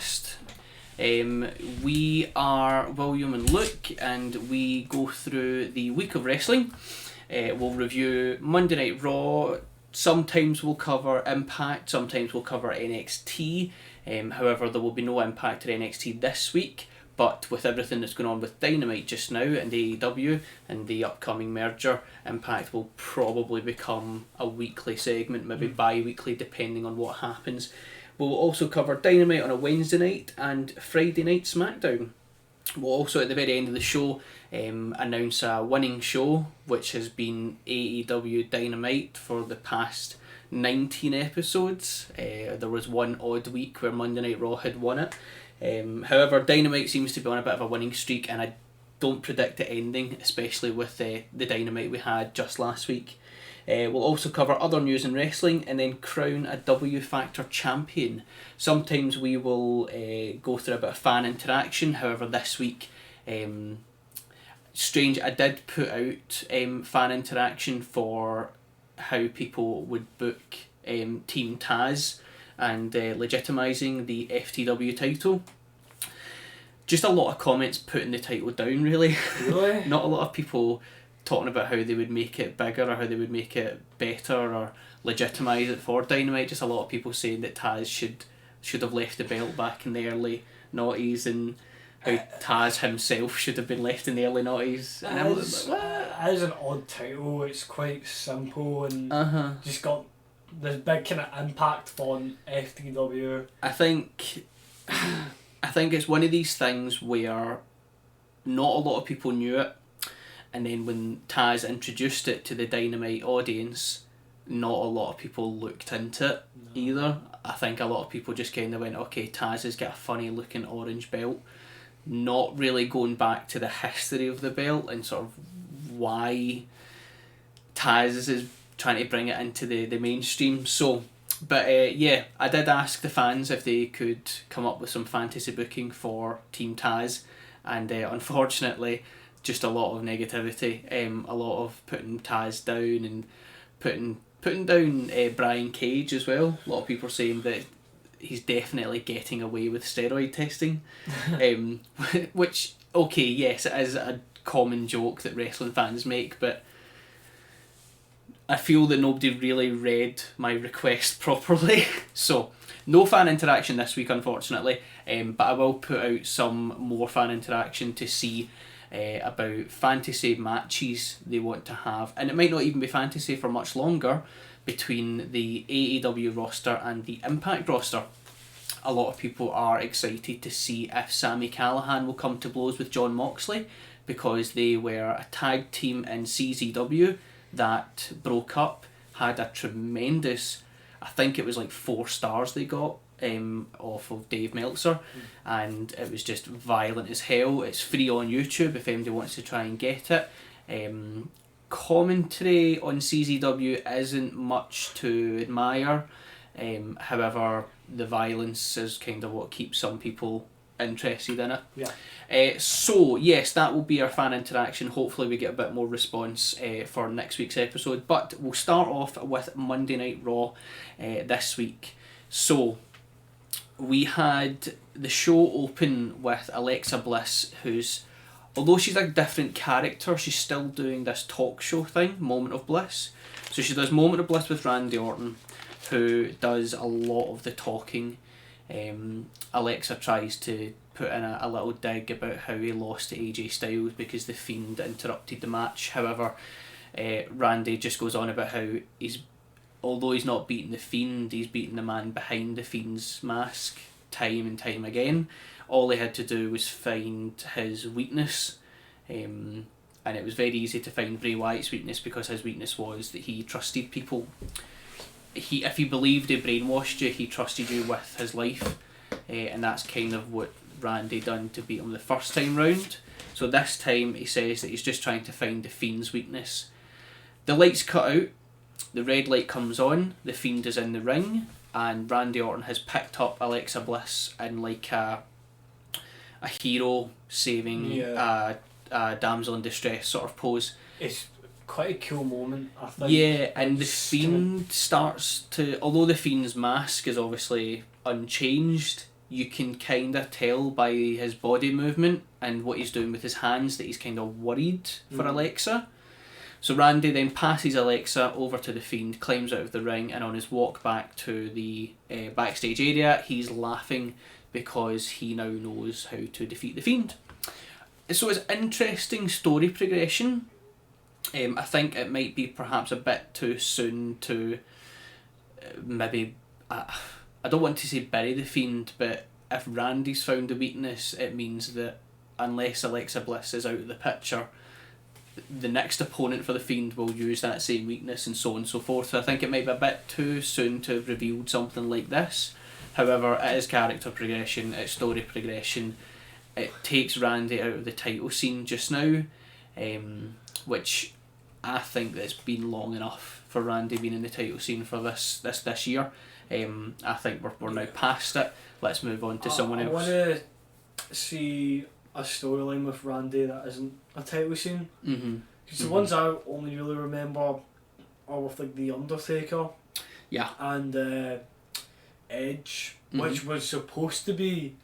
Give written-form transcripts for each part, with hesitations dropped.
podcast. We are William and Luke, and we go through the week of wrestling. We'll review Monday Night Raw. Sometimes we'll cover Impact, sometimes we'll cover NXT. However, there will be no Impact or NXT this week, but with everything that's going on with Dynamite just now and AEW and the upcoming merger, Impact will probably become a weekly segment, maybe bi-weekly, depending on what happens. We'll also cover Dynamite on a Wednesday night and Friday night SmackDown. We'll also, at the very end of the show, announce a winning show, which has been AEW Dynamite for the past 19 episodes. There was one odd week where Monday Night Raw had won it. However, Dynamite seems to be on a bit of a winning streak, and I don't predict it ending, especially with the Dynamite we had just last week. We'll also cover other news in wrestling and then crown a W Factor champion. Sometimes we will go through a bit of fan interaction. However, this week, strange, I did put out fan interaction for how people would book Team Taz and legitimising the FTW title. Just a lot of comments putting the title down, really. Really? Not a lot of people talking about how they would make it bigger or how they would make it better or legitimise it for Dynamite. Just a lot of people saying that Taz should have left the belt back in the early noughties, and how Taz himself should have been left in the early noughties. It is an odd title. It's quite simple and just got this big kind of impact on FTW. I think it's one of these things where not a lot of people knew it, and then when Taz introduced it to the Dynamite audience, not a lot of people looked into it either. I think a lot of people just kind of went, okay, Taz has got a funny looking orange belt, not really going back to the history of the belt and sort of why Taz is trying to bring it into the mainstream. So, but yeah, I did ask the fans if they could come up with some fantasy booking for Team Taz, and unfortunately, just a lot of negativity, a lot of putting Taz down and putting down Brian Cage as well. A lot of people are saying that he's definitely getting away with steroid testing, which, okay, yes, it is a common joke that wrestling fans make, but I feel that nobody really read my request properly. So, no fan interaction this week, unfortunately, but I will put out some more fan interaction to see about fantasy matches they want to have, and it might not even be fantasy for much longer, between the AEW roster and the Impact roster. A lot of people are excited to see if Sami Callihan will come to blows with Jon Moxley, because they were a tag team in CZW that broke up, had a tremendous, I think it was like 4 stars they got off of Dave Meltzer, and it was just violent as hell. It's free on YouTube if anybody wants to try and get it. Commentary on CZW isn't much to admire, however the violence is kind of what keeps some people interested in it. So yes, that will be our fan interaction. Hopefully we get a bit more response for next week's episode, but we'll start off with Monday Night Raw this week. So we had the show open with Alexa Bliss, who's, although she's a different character, she's still doing this talk show thing, Moment of Bliss. So she does Moment of Bliss with Randy Orton, who does a lot of the talking. Alexa tries to put in a little dig about how he lost to AJ Styles because the Fiend interrupted the match. However, Randy just goes on about how although he's not beating the Fiend, he's beating the man behind the Fiend's mask time and time again. All he had to do was find his weakness, and it was very easy to find Bray Wyatt's weakness, because his weakness was that he trusted people. If he believed he brainwashed you, he trusted you with his life, and that's kind of what Randy done to beat him the first time round. So this time he says that he's just trying to find the Fiend's weakness. The lights cut out, the red light comes on, the Fiend is in the ring, and Randy Orton has picked up Alexa Bliss in like a hero saving a damsel in distress sort of pose. It's quite a cool moment, I think. Yeah, and the Fiend starts to, although the Fiend's mask is obviously unchanged, you can kind of tell by his body movement and what he's doing with his hands that he's kind of worried for Alexa. So Randy then passes Alexa over to the Fiend, climbs out of the ring, and on his walk back to the backstage area, he's laughing because he now knows how to defeat the Fiend. So it's interesting story progression. I think it might be perhaps a bit too soon to maybe... I don't want to say bury the Fiend, but if Randy's found a weakness, it means that unless Alexa Bliss is out of the picture, the next opponent for the Fiend will use that same weakness and so on and so forth. So I think it might be a bit too soon to have revealed something like this. However, it is character progression, it's story progression. It takes Randy out of the title scene just now, which I think that's been long enough for Randy being in the title scene for this year. I think we're now past it. Let's move on to someone else. I want to see a storyline with Randy that isn't a title scene. Because the ones I only really remember are with like The Undertaker. Yeah. And Edge, which was supposed to be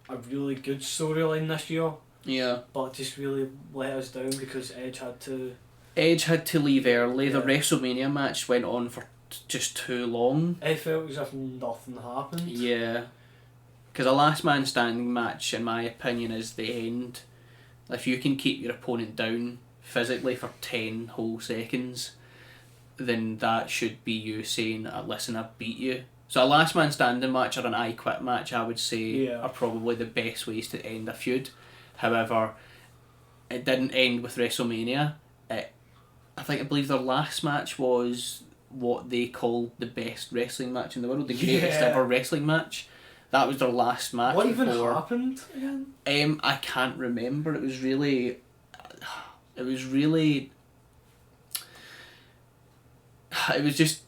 a really good storyline this year. Yeah. But just really let us down because Edge had to leave early. Yeah. The WrestleMania match went on for just too long. It felt as if nothing happened. Yeah. Because a last man standing match, in my opinion, is the end. If you can keep your opponent down physically for 10 whole seconds, then that should be you saying, listen, I beat you. So a last man standing match or an I Quit match, I would say, are probably the best ways to end a feud. However, it didn't end with WrestleMania. I believe their last match was what they call the best wrestling match in the world, the greatest ever wrestling match. That was their last match. What even happened again? I can't remember. It was really it was just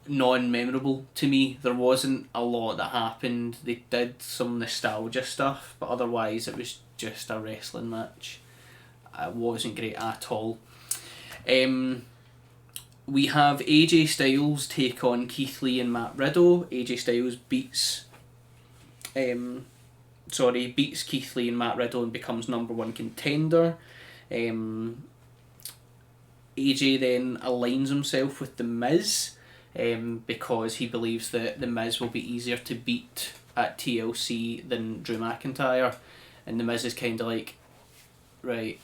non-memorable to me. There wasn't a lot that happened. They did some nostalgia stuff, but otherwise it was just a wrestling match. It wasn't great at all. We have AJ Styles take on Keith Lee and Matt Riddle. AJ Styles beats Keith Lee and Matt Riddle and becomes #1 contender. AJ then aligns himself with The Miz because he believes that The Miz will be easier to beat at TLC than Drew McIntyre. And The Miz is kind of like, right,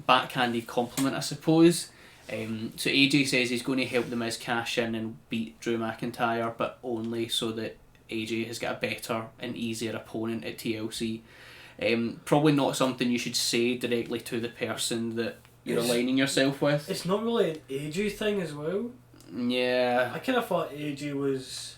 backhanded compliment, I suppose. So AJ says he's going to help The Miz cash in and beat Drew McIntyre, but only so that AJ has got a better and easier opponent at TLC. Probably not something you should say directly to the person that you're aligning yourself with. It's not really an AJ thing as well. Yeah. I kind of thought AJ was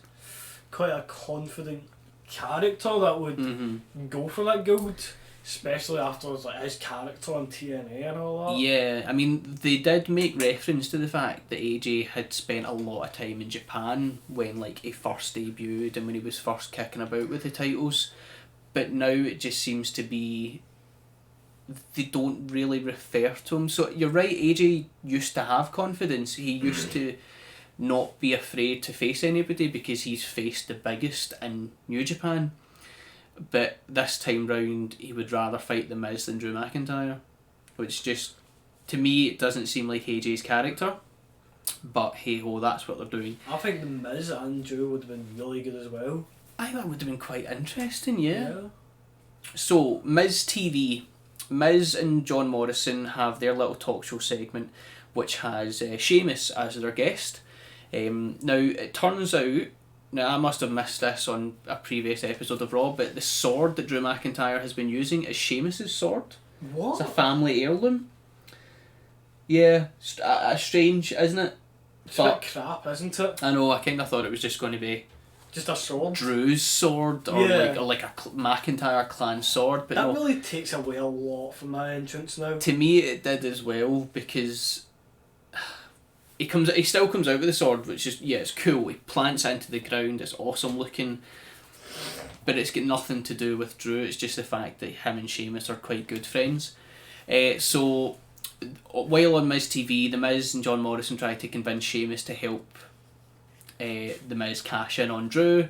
quite a confident character that would go for that gold. Especially after his character on TNA and all that. Yeah, I mean, they did make reference to the fact that AJ had spent a lot of time in Japan when he first debuted and when he was first kicking about with the titles. But now it just seems to be they don't really refer to him. So you're right, AJ used to have confidence. He used to not be afraid to face anybody because he's faced the biggest in New Japan. But this time round, he would rather fight The Miz than Drew McIntyre, which just, to me, it doesn't seem like AJ's character. But hey ho, that's what they're doing. I think The Miz and Drew would have been really good as well. I think that would have been quite interesting, yeah. So, Miz TV. Miz and John Morrison have their little talk show segment, which has Sheamus as their guest. Now, it turns out, now I must have missed this on a previous episode of Raw, but the sword that Drew McIntyre has been using is Sheamus's sword. What? It's a family heirloom. Yeah, strange, isn't it? It's a bit crap, isn't it? I know, I kind of thought it was just going to be just a sword. Drew's sword, or like a McIntyre clan sword, but that no. really takes away a lot from my entrance now. To me, it did as well because he still comes out with the sword, which is it's cool. He plants it into the ground. It's awesome looking, but it's got nothing to do with Drew. It's just the fact that him and Sheamus are quite good friends. So while on Miz TV, The Miz and John Morrison try to convince Sheamus to help The Miz cash in on Drew,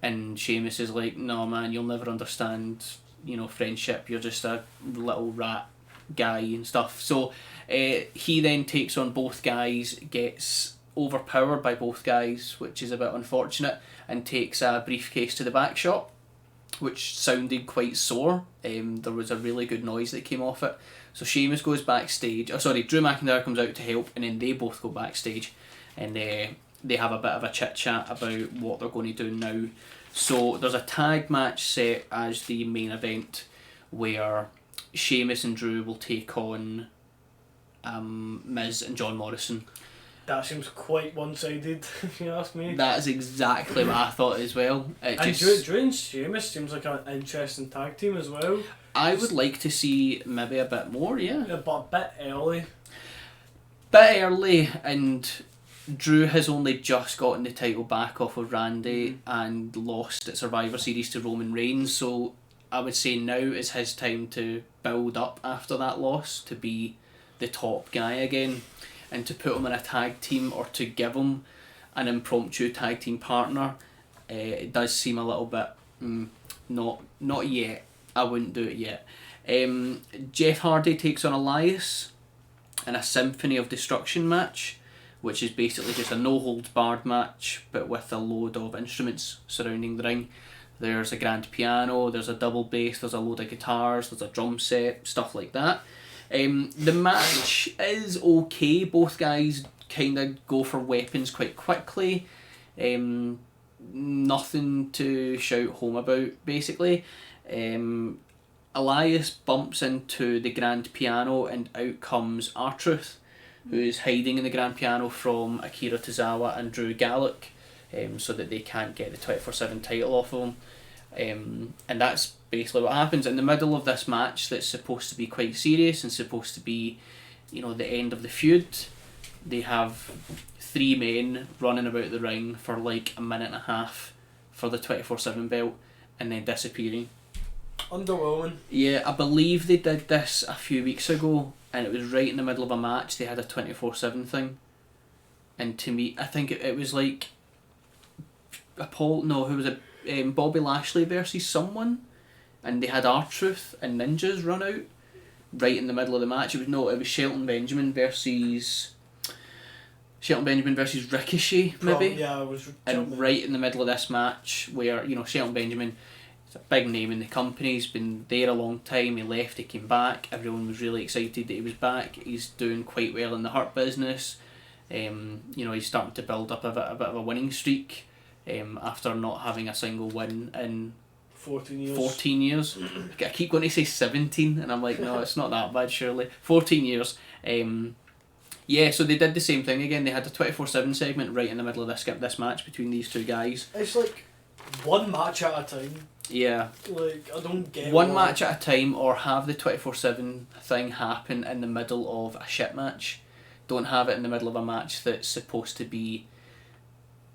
and Sheamus is like, no man, you'll never understand, you know, friendship, you're just a little rat guy and stuff. So he then takes on both guys, gets overpowered by both guys, which is a bit unfortunate, and takes a briefcase to the back shop, which sounded quite sore. There was a really good noise that came off it. So Sheamus goes backstage. Oh, sorry, Drew McIntyre comes out to help, and then they both go backstage, and they have a bit of a chit chat about what they're going to do now. So there's a tag match set as the main event, where Sheamus and Drew will take on Miz and John Morrison. That seems quite one-sided, if you ask me. That is exactly what I thought as well. And Drew and Sheamus seems like an interesting tag team as well. I would like to see maybe a bit more, yeah. Yeah, but a bit early. Bit early, and Drew has only just gotten the title back off of Randy and lost at Survivor Series to Roman Reigns, so I would say now is his time to build up after that loss to be the top guy again, and to put him in a tag team or to give him an impromptu tag team partner. It does seem a little bit not yet. I wouldn't do it yet. Jeff Hardy takes on Elias in a Symphony of Destruction match, which is basically just a no-holds-barred match, but with a load of instruments surrounding the ring. There's a grand piano, there's a double bass, there's a load of guitars, there's a drum set, stuff like that. The match is okay. Both guys kind of go for weapons quite quickly. Nothing to shout home about, basically. Elias bumps into the grand piano, and out comes R-Truth, who is hiding in the grand piano from Akira Tozawa and Drew Gulak, so that they can't get the 24/7 title off of him. And that's basically what happens in the middle of this match that's supposed to be quite serious and supposed to be, you know, the end of the feud. They have 3 men running about the ring for like a minute and a half for the 24/7 belt and then disappearing. Underwhelming. Yeah, I believe they did this a few weeks ago, and it was right in the middle of a match. They had a 24/7 thing, and to me, I think it was like who was it? Bobby Lashley versus someone, and they had R-Truth and Ninjas run out right in the middle of the match. It was Shelton Benjamin versus Ricochet, maybe. Yeah, it was. And right in the middle of this match, where, you know, Shelton Benjamin is a big name in the company, he's been there a long time, he left, he came back, everyone was really excited that he was back, he's doing quite well in the Hurt business, you know, he's starting to build up a bit of a winning streak, after not having a single win in 14 years. I keep going to say 17, and I'm like, no, it's not that bad, surely. 14 years. Yeah, so they did the same thing again. They had a 24/7 segment right in the middle of this match between these two guys. It's like one match at a time. Yeah. Like, I don't get one match at a time, or have the 24/7 thing happen in the middle of a shit match. Don't have it in the middle of a match that's supposed to be,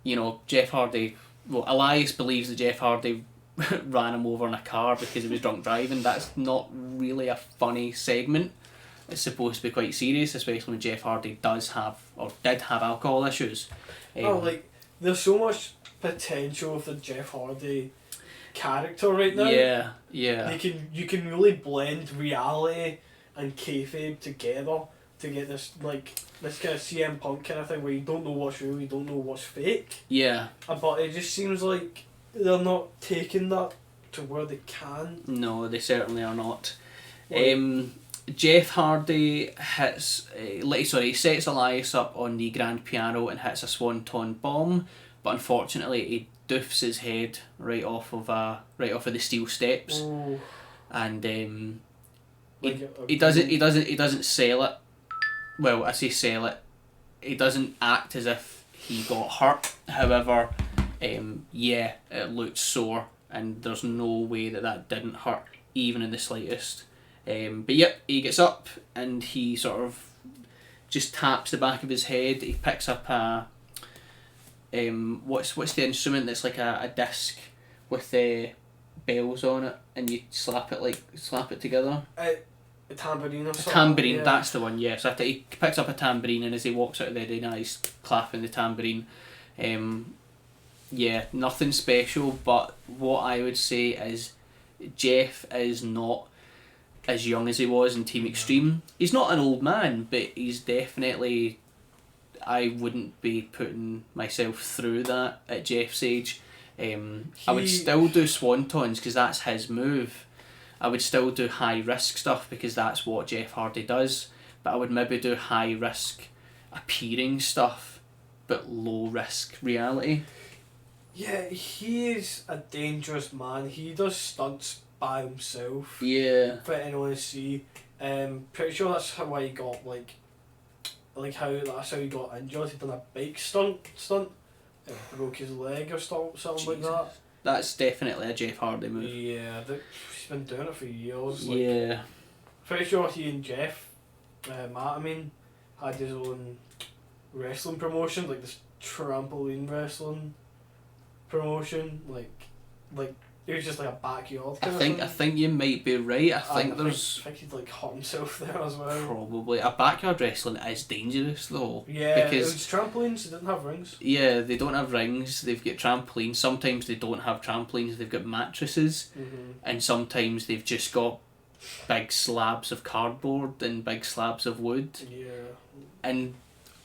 you know, Jeff Hardy. Well, Elias believes that Jeff Hardy ran him over in a car because he was drunk driving. That's not really a funny segment. It's supposed to be quite serious, especially when Jeff Hardy did have alcohol issues. Like, there's so much potential with the Jeff Hardy character right now. Yeah. You can really blend reality and kayfabe together to get this kind of CM Punk kind of thing where you don't know what's real, you don't know what's fake. Yeah. But it just seems like they're not taking that to where they can. No, they certainly are not. Jeff Hardy sets Elias up on the grand piano and hits a swanton bomb, but unfortunately he doofs his head right off of the steel steps. Oh. And he doesn't sell it. Well, I say sell it. He doesn't act as if he got hurt. However, it looked sore, and there's no way that didn't hurt, even in the slightest. But yep, he gets up and he sort of just taps the back of his head. He picks up a what's the instrument that's like a disc with bells on it, and you slap it together. A tambourine or something. A tambourine, yeah. That's the one, yeah. So he picks up a tambourine, and as he walks out of the arena, he's clapping the tambourine. Yeah, nothing special, but what I would say is Jeff is not as young as he was in Team Extreme. He's not an old man, but he's definitely... I wouldn't be putting myself through that at Jeff's age. I would still do swantons because that's his move. I would still do high risk stuff because that's what Jeff Hardy does. But I would maybe do high risk appearing stuff, but low risk reality. Yeah, he is a dangerous man. He does stunts by himself. Yeah. For anyone to see. Pretty sure that's how he got how that's how he got injured. He done a bike stunt. And broke his leg or something like that. That's definitely a Jeff Hardy move. Yeah, he's been doing it for years. Yeah. Pretty sure he and Jeff, Matt, had his own wrestling promotion, like this trampoline wrestling promotion, like it was just like a backyard. I think you might be right. I think he'd like hurt himself there as well. Probably a backyard wrestling is dangerous though. Yeah, because it was trampolines. They didn't have rings. Yeah, they don't have rings. They've got trampolines. Sometimes they don't have trampolines. They've got mattresses, and sometimes they've just got big slabs of cardboard and big slabs of wood. Yeah. And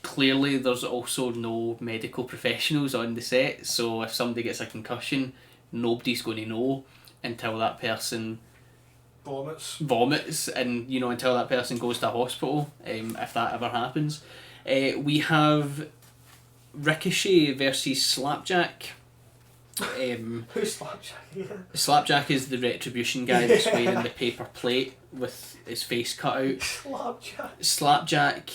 clearly, there's also no medical professionals on the set. So if somebody gets a concussion, nobody's going to know until that person vomits, and until that person goes to hospital, if that ever happens. We have Ricochet versus Slapjack. Who's Slapjack? Slapjack is the Retribution guy that's wearing the paper plate with his face cut out. Slapjack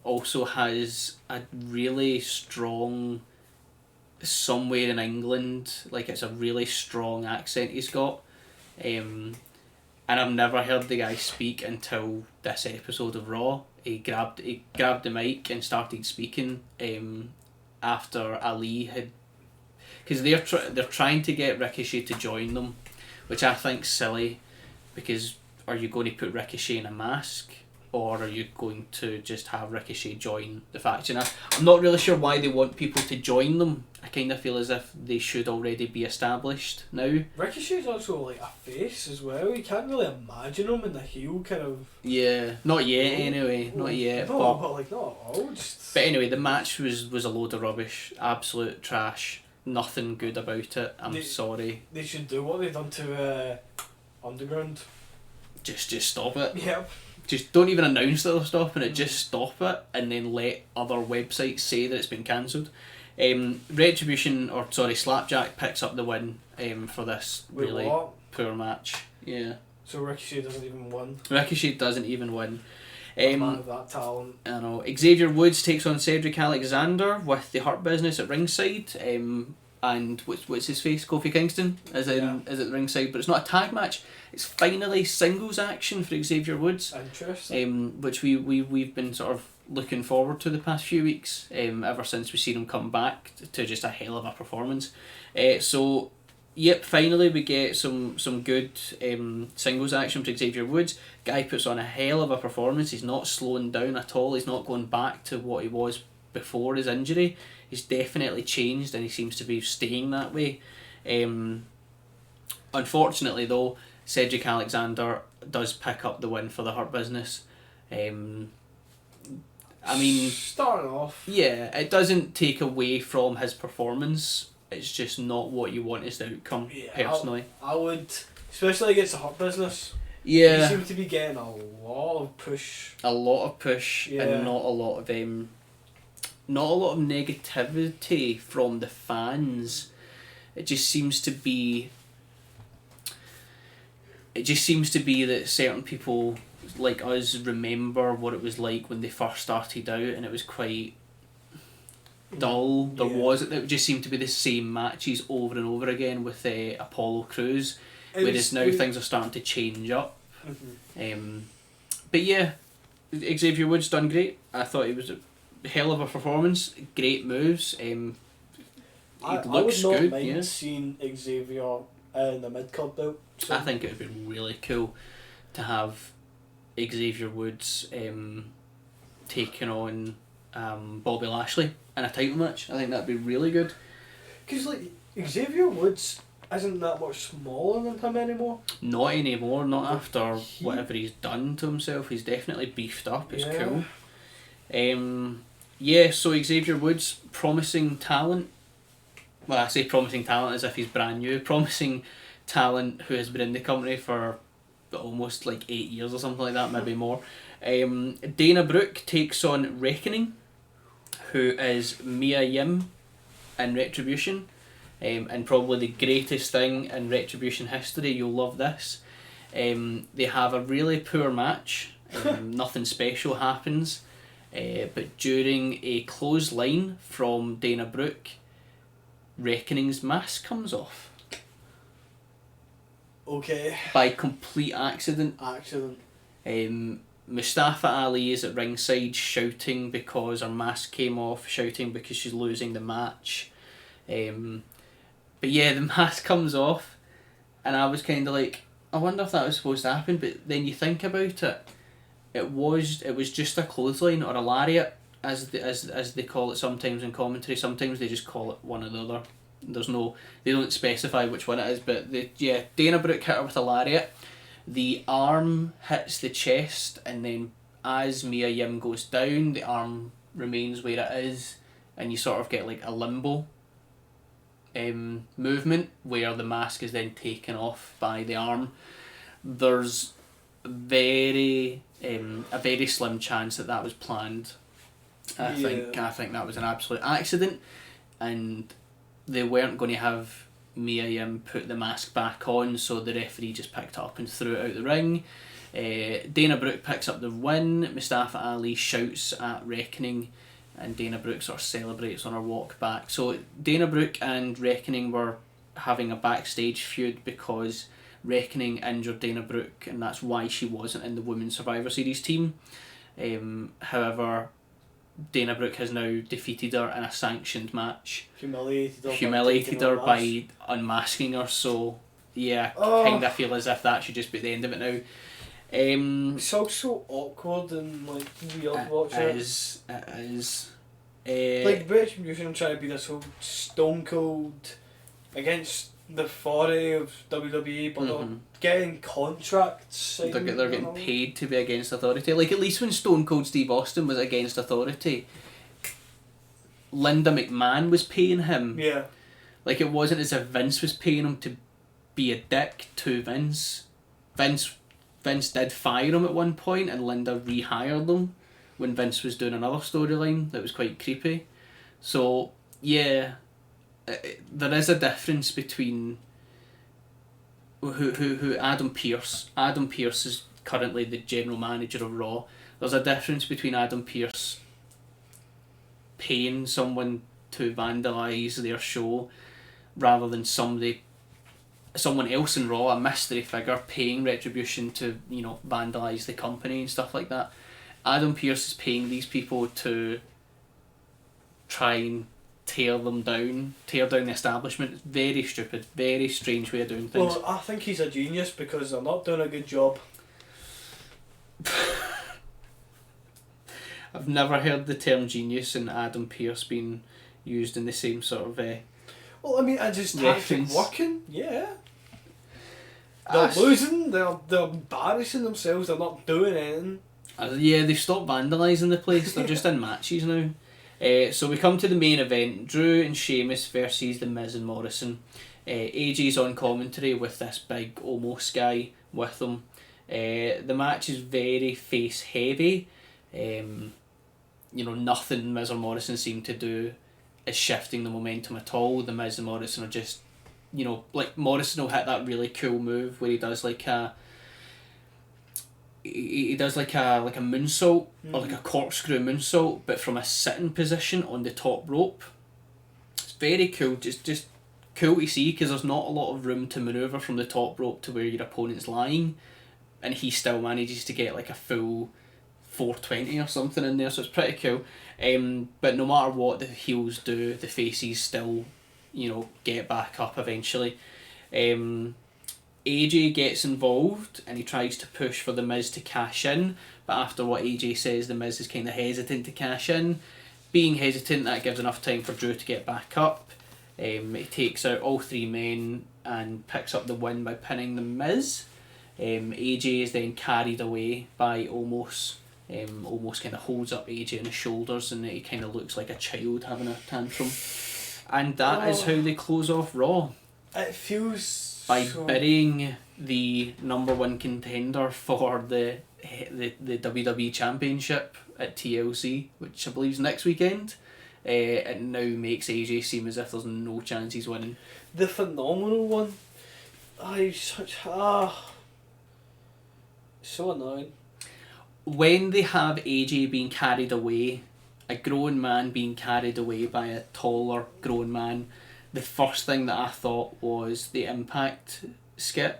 also has a really strong, somewhere in England, like it's a really strong accent he's got, and I've never heard the guy speak until this episode of Raw. He grabbed the mic and started speaking after Ali had, because they're trying to get Ricochet to join them, which I think's silly, because are you going to put Ricochet in a mask? Or are you going to just have Ricochet join the faction? I'm not really sure why they want people to join them. I kind of feel as if they should already be established now. Ricochet's also like a face as well. You can't really imagine him in the heel kind of... Yeah, not yet anyway. Not yet. No, but like not all. But anyway, the match was a load of rubbish. Absolute trash. Nothing good about it. I'm sorry. They should do what they've done to Underground. Just stop it. Yep. Just don't even announce that they're stopping it, just stop it and then let other websites say that it's been cancelled. Slapjack picks up the win for this really poor match. Yeah. So Ricochet doesn't even win. Ricochet doesn't even win. Man of that talent. I know. Xavier Woods takes on Cedric Alexander with the Hurt Business at ringside. And what's his face? Kofi Kingston is at ringside, but it's not a tag match. It's finally singles action for Xavier Woods. Interesting. Which we've been sort of looking forward to the past few weeks. Ever since we've seen him come back to just a hell of a performance. Finally we get some good singles action for Xavier Woods. Guy puts on a hell of a performance. He's not slowing down at all. He's not going back to what he was before his injury. He's definitely changed and he seems to be staying that way. Unfortunately though, Cedric Alexander does pick up the win for the Hurt Business. Starting off. Yeah, it doesn't take away from his performance. It's just not what you want as the outcome, personally. I would, especially against the Hurt Business. Yeah. He seems to be getting a lot of push. And not a lot of negativity from the fans. It just seems to be that certain people like us remember what it was like when they first started out, and it was quite dull. It just seemed to be the same matches over and over again with Apollo Crews, whereas now things are starting to change up. But yeah, Xavier Woods done great. I thought he was a hell of a performance, great moves. I would not mind seeing Xavier in the mid-card belt. I think it would be really cool to have Xavier Woods taking on Bobby Lashley in a title match. I think that'd be really good. Because, like, Xavier Woods isn't that much smaller than him anymore. Not anymore, not But after he- whatever he's done to himself. He's definitely beefed up, it's Yeah. cool. Yeah, so Xavier Woods, promising talent. Well, I say promising talent as if he's brand new. Promising talent who has been in the company for almost like 8 years or something like that, maybe more. Dana Brooke takes on Reckoning, who is Mia Yim in Retribution. And probably the greatest thing in Retribution history, you'll love this. They have a really poor match. Nothing special happens. But during a clothesline from Dana Brooke, Reckoning's mask comes off. Okay. By complete accident. Accident. Mustafa Ali is at ringside shouting because her mask came off, shouting because she's losing the match. But yeah, the mask comes off, and I was kind of like, I wonder if that was supposed to happen. But then you think about it, it was just a clothesline or a lariat, as they call it sometimes in commentary. Sometimes they just call it one or the other. They don't specify which one it is. But Dana Brooke hit her with a lariat. The arm hits the chest, and then as Mia Yim goes down, the arm remains where it is, and you sort of get like a limbo movement where the mask is then taken off by the arm. There's a very slim chance that was planned. I think that was an absolute accident, and they weren't going to have Mia Yim put the mask back on, so the referee just picked it up and threw it out the ring. Dana Brooke picks up the win. Mustafa Ali shouts at Reckoning, and Dana Brooke sort of celebrates on her walk back. So Dana Brooke and Reckoning were having a backstage feud because Reckoning injured Dana Brooke, and that's why she wasn't in the Women's Survivor Series team. However, Dana Brooke has now defeated her in a sanctioned match. Humiliated her by unmasking her, so yeah, I kind of feel as if that should just be the end of it now. It's all so awkward and like weird watching it. It is. Like Retribution trying to be this whole stone cold against the authority of WWE, but they're getting contracts signed. They're getting paid to be against authority. Like, at least when Stone Cold Steve Austin was against authority, Linda McMahon was paying him. Yeah. Like, it wasn't as if Vince was paying him to be a dick to Vince. Vince did fire him at one point, and Linda rehired him when Vince was doing another storyline that was quite creepy. So, yeah, there is a difference between who Adam Pearce. Adam Pearce is currently the general manager of Raw. There's a difference between Adam Pearce paying someone to vandalise their show rather than someone else in Raw, a mystery figure, paying Retribution to, vandalise the company and stuff like that. Adam Pearce is paying these people to try and tear down the establishment. It's very stupid, very strange way of doing things. Well, I think he's a genius because they're not doing a good job. I've never heard the term genius and Adam Pearce being used in the same sort of well, I mean, I just tactic working, yeah. They're Ah, losing, they're embarrassing themselves, they're not doing anything. Yeah, they've stopped vandalising the place. They're just in matches now. So we come to the main event: Drew and Sheamus versus The Miz and Morrison. AJ's on commentary with this big Omos guy with them. The match is very face heavy. Nothing Miz or Morrison seem to do is shifting the momentum at all. The Miz and Morrison are just, like Morrison will hit that really cool move where he does like a moonsault or like a corkscrew moonsault, but from a sitting position on the top rope. It's very cool, just cool to see, because there's not a lot of room to manoeuvre from the top rope to where your opponent's lying, and he still manages to get like a full 420 or something in there, so it's pretty cool. But no matter what the heels do, the faces still, get back up eventually. AJ gets involved and he tries to push for The Miz to cash in, but after what AJ says, The Miz is kind of hesitant to cash in. Being hesitant, that gives enough time for Drew to get back up. He takes out all three men and picks up the win by pinning the Miz. AJ is then carried away by Omos. Omos kind of holds up AJ on his shoulders and he kind of looks like a child having a tantrum. And that is how they close off Raw. It feels By so... burying the number one contender for the WWE Championship at TLC, which I believe is next weekend. It now makes AJ seem as if there's no chance he's winning. The phenomenal one. He's such so annoying. When they have AJ being carried away, a grown man being carried away by a taller grown man, the first thing that I thought was the Impact skit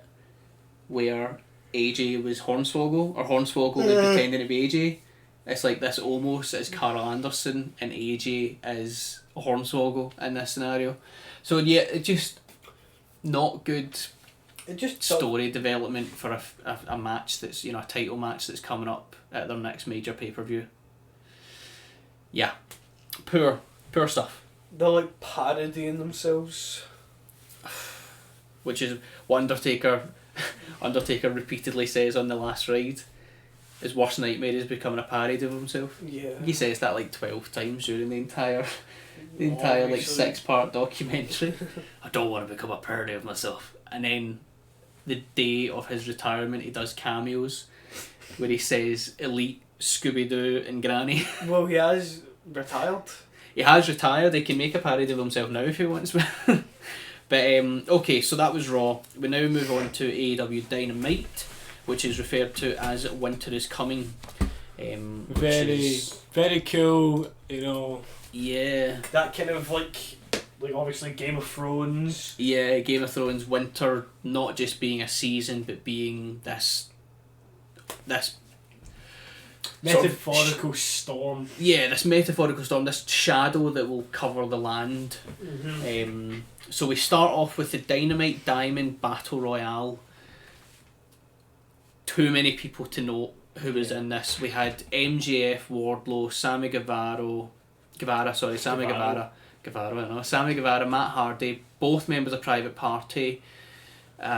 where AJ was Hornswoggle, or Hornswoggle was pretending to be AJ. It's like this almost is Carl Anderson and AJ is Hornswoggle in this scenario. So yeah, it just not good It just story development for a match that's, a title match that's coming up at their next major pay-per-view. Yeah. Poor stuff. They're like parodying themselves. Which is what Undertaker repeatedly says on the last ride. His worst nightmare is becoming a parody of himself. Yeah. He says that like 12 times during the entire like 6-part documentary. I don't want to become a parody of myself. And then the day of his retirement he does cameos where he says Elite, Scooby-Doo and Granny. Well, he has retired. He has retired. He can make a parody of himself now if he wants. But okay, so that was Raw. We now move on to AEW Dynamite, which is referred to as Winter is Coming. Very cool, Yeah. That kind of like obviously Game of Thrones. Yeah, Game of Thrones winter not just being a season but being this metaphorical storm. Yeah, this metaphorical storm, this shadow that will cover the land. Mm-hmm. So we start off with the Dynamite Diamond Battle Royale. Too many people to note who was in this. We had MJF, Wardlow, Sammy Guevara, Matt Hardy, both members of Private Party,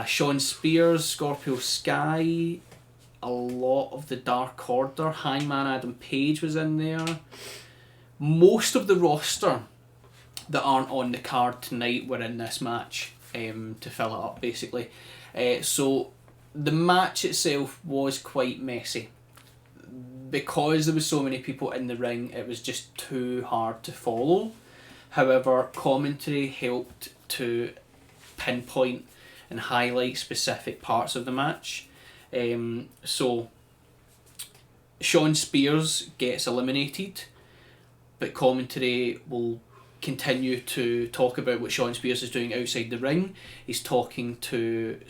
Sean Spears, Scorpio Sky, a lot of the Dark Order, Hangman Adam Page was in there. Most of the roster that aren't on the card tonight were in this match to fill it up basically. So the match itself was quite messy. Because there was so many people in the ring, it was just too hard to follow. However, commentary helped to pinpoint and highlight specific parts of the match. So Sean Spears gets eliminated, but commentary will continue to talk about what Sean Spears is doing outside the ring. He's talking to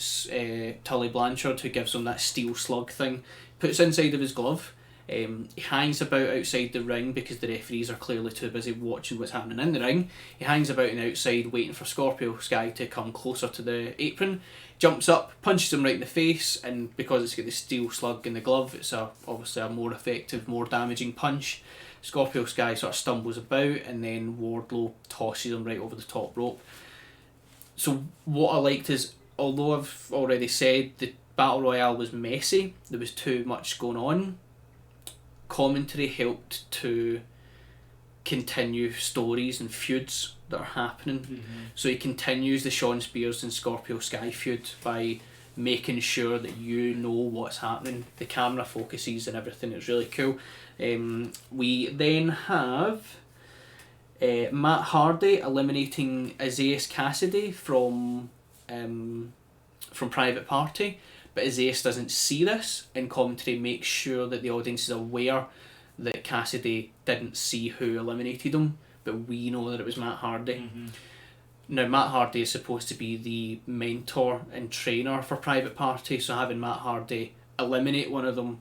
Tully Blanchard, who gives him that steel slug thing, puts inside of his glove. He hangs about outside the ring because the referees are clearly too busy watching what's happening in the ring. He hangs about on the outside waiting for Scorpio Sky to come closer to the apron, jumps up, punches him right in the face, and because it's got the steel slug in the glove, it's obviously a more effective, more damaging punch. Scorpio Sky sort of stumbles about and then Wardlow tosses him right over the top rope. So what I liked is, although I've already said the Battle Royale was messy, there was too much going on, commentary helped to continue stories and feuds that are happening. Mm-hmm. So he continues the Sean Spears and Scorpio Sky feud by making sure that you know what's happening. The camera focuses and everything. It's really cool. We then have Matt Hardy eliminating Isaiah Cassidy from Private Party, but Isaiah doesn't see this, and commentary makes sure that the audience is aware that Cassidy didn't see who eliminated him, but we know that it was Matt Hardy. Mm-hmm. Now, Matt Hardy is supposed to be the mentor and trainer for Private Party, so having Matt Hardy eliminate one of them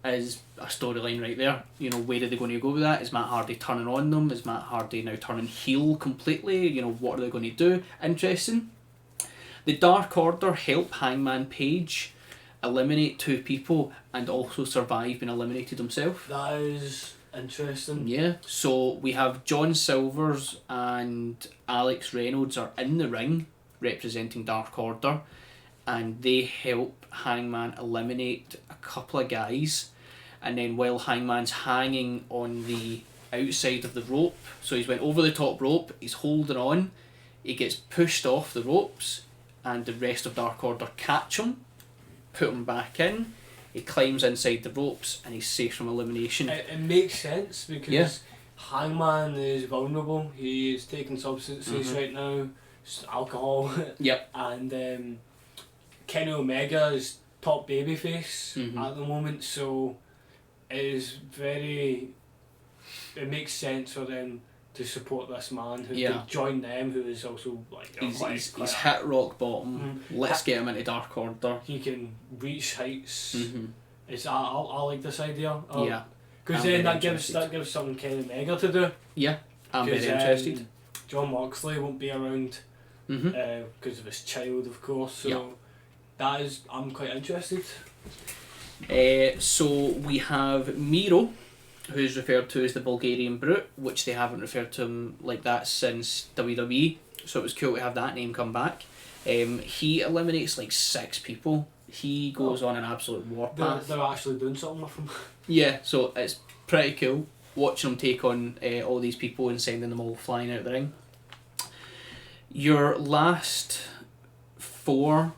is a storyline right there. Where are they going to go with that? Is Matt Hardy turning on them? Is Matt Hardy now turning heel completely? What are they going to do? Interesting. The Dark Order help Hangman Page eliminate 2 people and also survive being eliminated himself. That is Interesting. Yeah, so we have John Silvers and Alex Reynolds are in the ring representing Dark Order, and they help Hangman eliminate a couple of guys, and then while Hangman's hanging on the outside of the rope, so he's went over the top rope, he's holding on, he gets pushed off the ropes, and the rest of Dark Order catch him, put him back in, he climbs inside the ropes, and he's safe from elimination. It makes sense because Yeah. Hangman is vulnerable. He is taking substances right now, alcohol. Yep. And Kenny Omega is top babyface Mhm. at the moment, so it is very. It makes sense for them to support this man who Yeah. to join them, who is also like He's hit rock bottom. Let's get him into Dark Order. he can reach heights. Mm-hmm. It's I like this idea. Yeah, Because I'm then very that gives something Kenny Omega to do. yeah, I'm very 'Cause, interested. John Moxley won't be around Mm-hmm. because of his child, of course. So Yeah. that is, I'm quite interested. So we have Miro, who's referred to as the Bulgarian Brute, which they haven't referred to him like that since WWE. So it was cool to have that name come back. He eliminates like 6 people. He goes on an absolute warpath. They're actually doing something with him. Yeah, so it's pretty cool watching him take on all these people and sending them all flying out the ring. Your last 5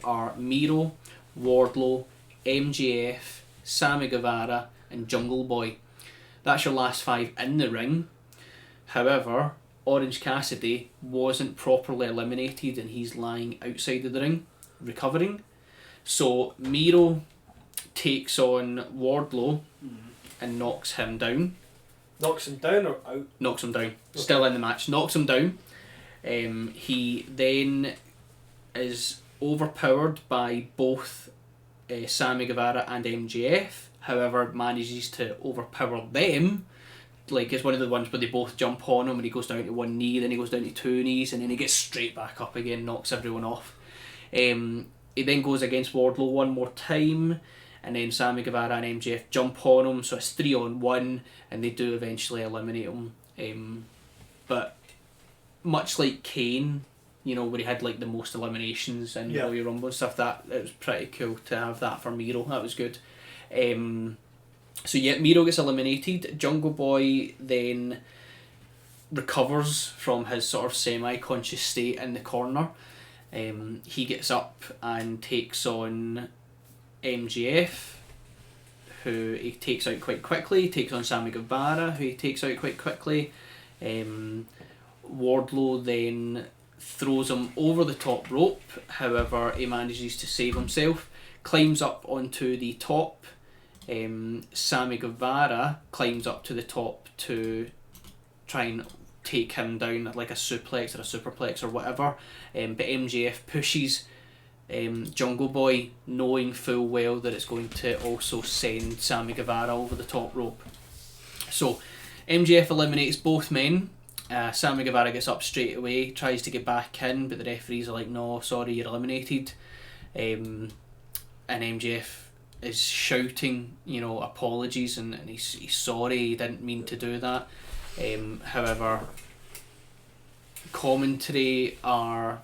are Miro, Wardlow, MJF, Sammy Guevara and Jungle Boy. That's your last 5 in the ring. However, Orange Cassidy wasn't properly eliminated and he's lying outside of the ring, recovering. So Miro takes on Wardlow and knocks him down. Knocks him down or out? Knocks him down. Still in the match. Knocks him down. He then is overpowered by both Sammy Guevara and MJF. However, manages to overpower them. Like, it's one of the ones where they both jump on him and he goes down to 1 knee, then he goes down to 2 knees, and then he gets straight back up again, knocks everyone off. He then goes against Wardlow one more time, and then Sammy Guevara and MJF jump on him, so it's 3-on-1, and they do eventually eliminate him. But much like Kane, you know, where he had like the most eliminations in Royal Rumble and stuff, that it was pretty cool to have that for Miro. That was good. So yeah, Miro gets eliminated. Jungle Boy then recovers from his sort of semi-conscious state in the corner. He gets up and takes on MJF, who he takes out quite quickly. He takes on Sammy Guevara, who he takes out quite quickly. Wardlow then throws him over the top rope. However, he manages to save himself, climbs up onto the top. Sammy Guevara climbs up to the top to try and take him down like a suplex or a superplex or whatever. But MJF pushes Jungle Boy, knowing full well that it's going to also send Sammy Guevara over the top rope. So MJF eliminates both men. Sammy Guevara gets up straight away, tries to get back in, but the referees are like, no, sorry, you're eliminated. And MJF is shouting, you know, apologies, and he's sorry, he didn't mean to do that. However, commentary are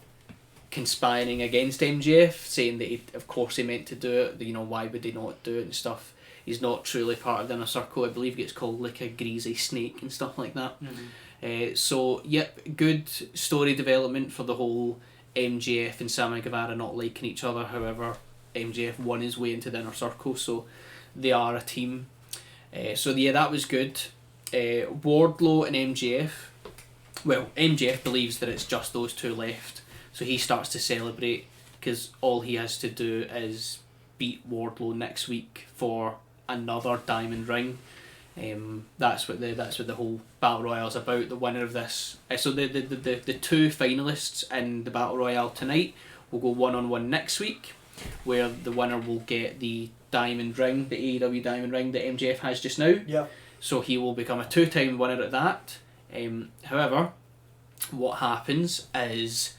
conspiring against MJF, saying that of course he meant to do it, you know, why would he not do it and stuff. He's not truly part of the inner circle. I believe it gets called like a greasy snake and stuff like that. So yep, good story development for the whole MJF and Sammy Guevara not liking each other. However, MJF won his way into the inner circle, so they are a team. So yeah, that was good. Wardlow and MJF, well, MJF believes that it's just those two left, so he starts to celebrate because all he has to do is beat Wardlow next week for another diamond ring. That's what the whole battle royale is about. The winner of this, so the 2 finalists in the battle royale tonight will go 1-on-1 next week, where the winner will get the diamond ring, the AEW diamond ring that MJF has just now. Yeah. So he will become a 2-time winner at that. However, what happens is,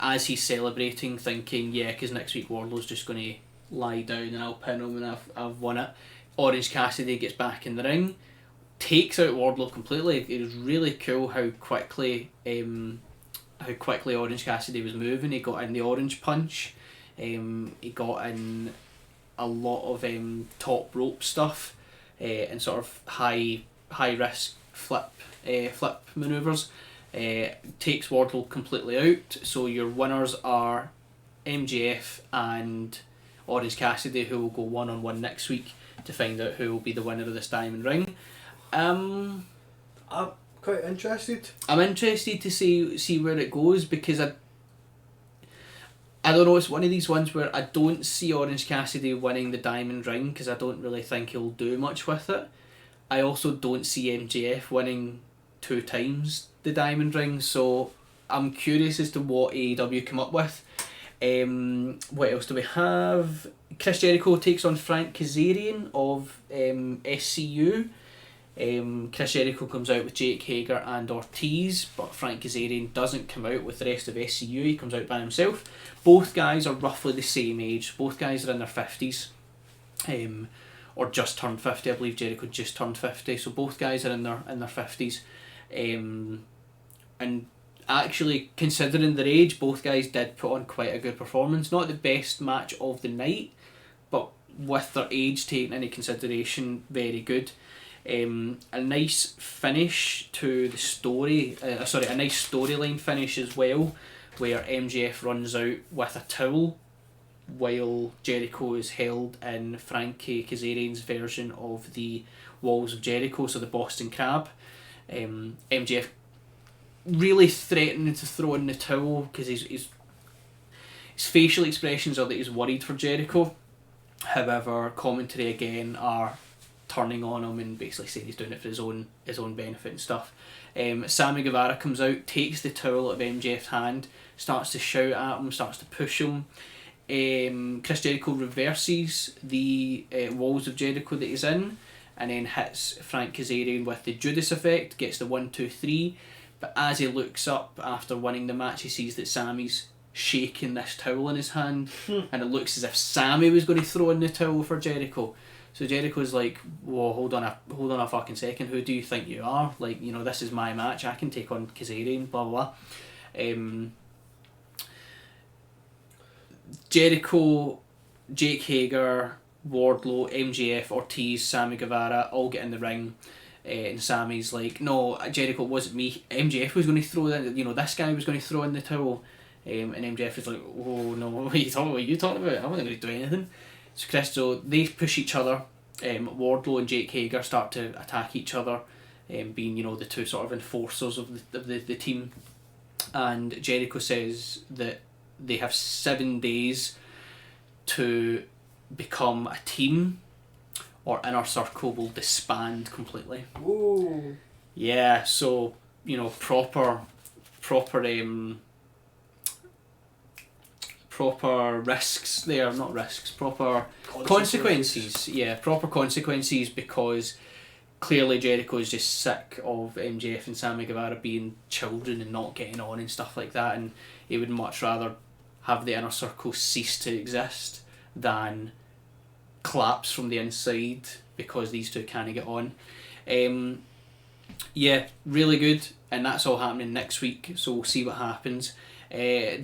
as he's celebrating, thinking, yeah, because next week Wardlow's just going to lie down and I'll pin him and I've won it, Orange Cassidy gets back in the ring, takes out Wardlow completely. It was really cool how quickly Orange Cassidy was moving. He got in the Orange Punch. He got in a lot of top rope stuff and sort of high risk flip manoeuvres. Takes Wardlow completely out. So your winners are MJF and Orange Cassidy, who will go 1-on-1 next week to find out who will be the winner of this Diamond Ring. I'm quite interested. I'm interested to see where it goes, because I don't know, it's one of these ones where I don't see Orange Cassidy winning the Diamond Ring because I don't really think he'll do much with it. I also don't see MJF winning 2 times the Diamond Ring, so I'm curious as to what AEW come up with. What else do we have? Chris Jericho takes on Frank Kazarian of SCU. Chris Jericho comes out with Jake Hager and Ortiz, but Frank Kazarian doesn't come out with the rest of SCU. He comes out by himself. Both guys are roughly the same age. Both guys are in their 50s, or just turned 50. I believe Jericho just turned 50. So both guys are in their 50s, and actually, considering their age, both guys did put on quite a good performance. Not the best match of the night, but with their age taken into consideration, very good. A nice finish to the story, a nice storyline finish as well, where MJF runs out with a towel while Jericho is held in Frankie Kazarian's version of the Walls of Jericho, so the Boston Crab. MJF really threatening to throw in the towel because his facial expressions are that he's worried for Jericho. However, commentary again are turning on him and basically saying he's doing it for his own benefit and stuff. Sammy Guevara comes out, takes the towel out of MJF's hand, starts to shout at him, starts to push him. Chris Jericho reverses the Walls of Jericho that he's in, and then hits Frank Kazarian with the Judas effect, gets the 1-2-3. But as he looks up after winning the match, he sees that Sammy's shaking this towel in his hand, and it looks as if Sammy was going to throw in the towel for Jericho. So Jericho's like, whoa, hold on a fucking second, who do you think you are? Like, you know, this is my match, I can take on Kazarian, blah blah blah. Jericho, Jake Hager, Wardlow, MJF, Ortiz, Sammy Guevara all get in the ring, and Sammy's like, no, Jericho, it wasn't me, MJF was going to throw in, you know, this guy was going to throw in the towel. And MJF is like, oh no, what are you talking about? I wasn't going to do anything. So they push each other. Wardlow and Jake Hager start to attack each other, being, you know, the two sort of enforcers of the team. And Jericho says that they have 7 days to become a team, or Inner Circle will disband completely. Whoa. Yeah, so, you know, proper risks there, not risks, proper consequences. Yeah, proper consequences, because clearly Jericho is just sick of MJF and Sammy Guevara being children and not getting on and stuff like that, and he would much rather have the Inner Circle cease to exist than collapse from the inside because these two can't get on. Yeah, really good, and that's all happening next week, so we'll see what happens.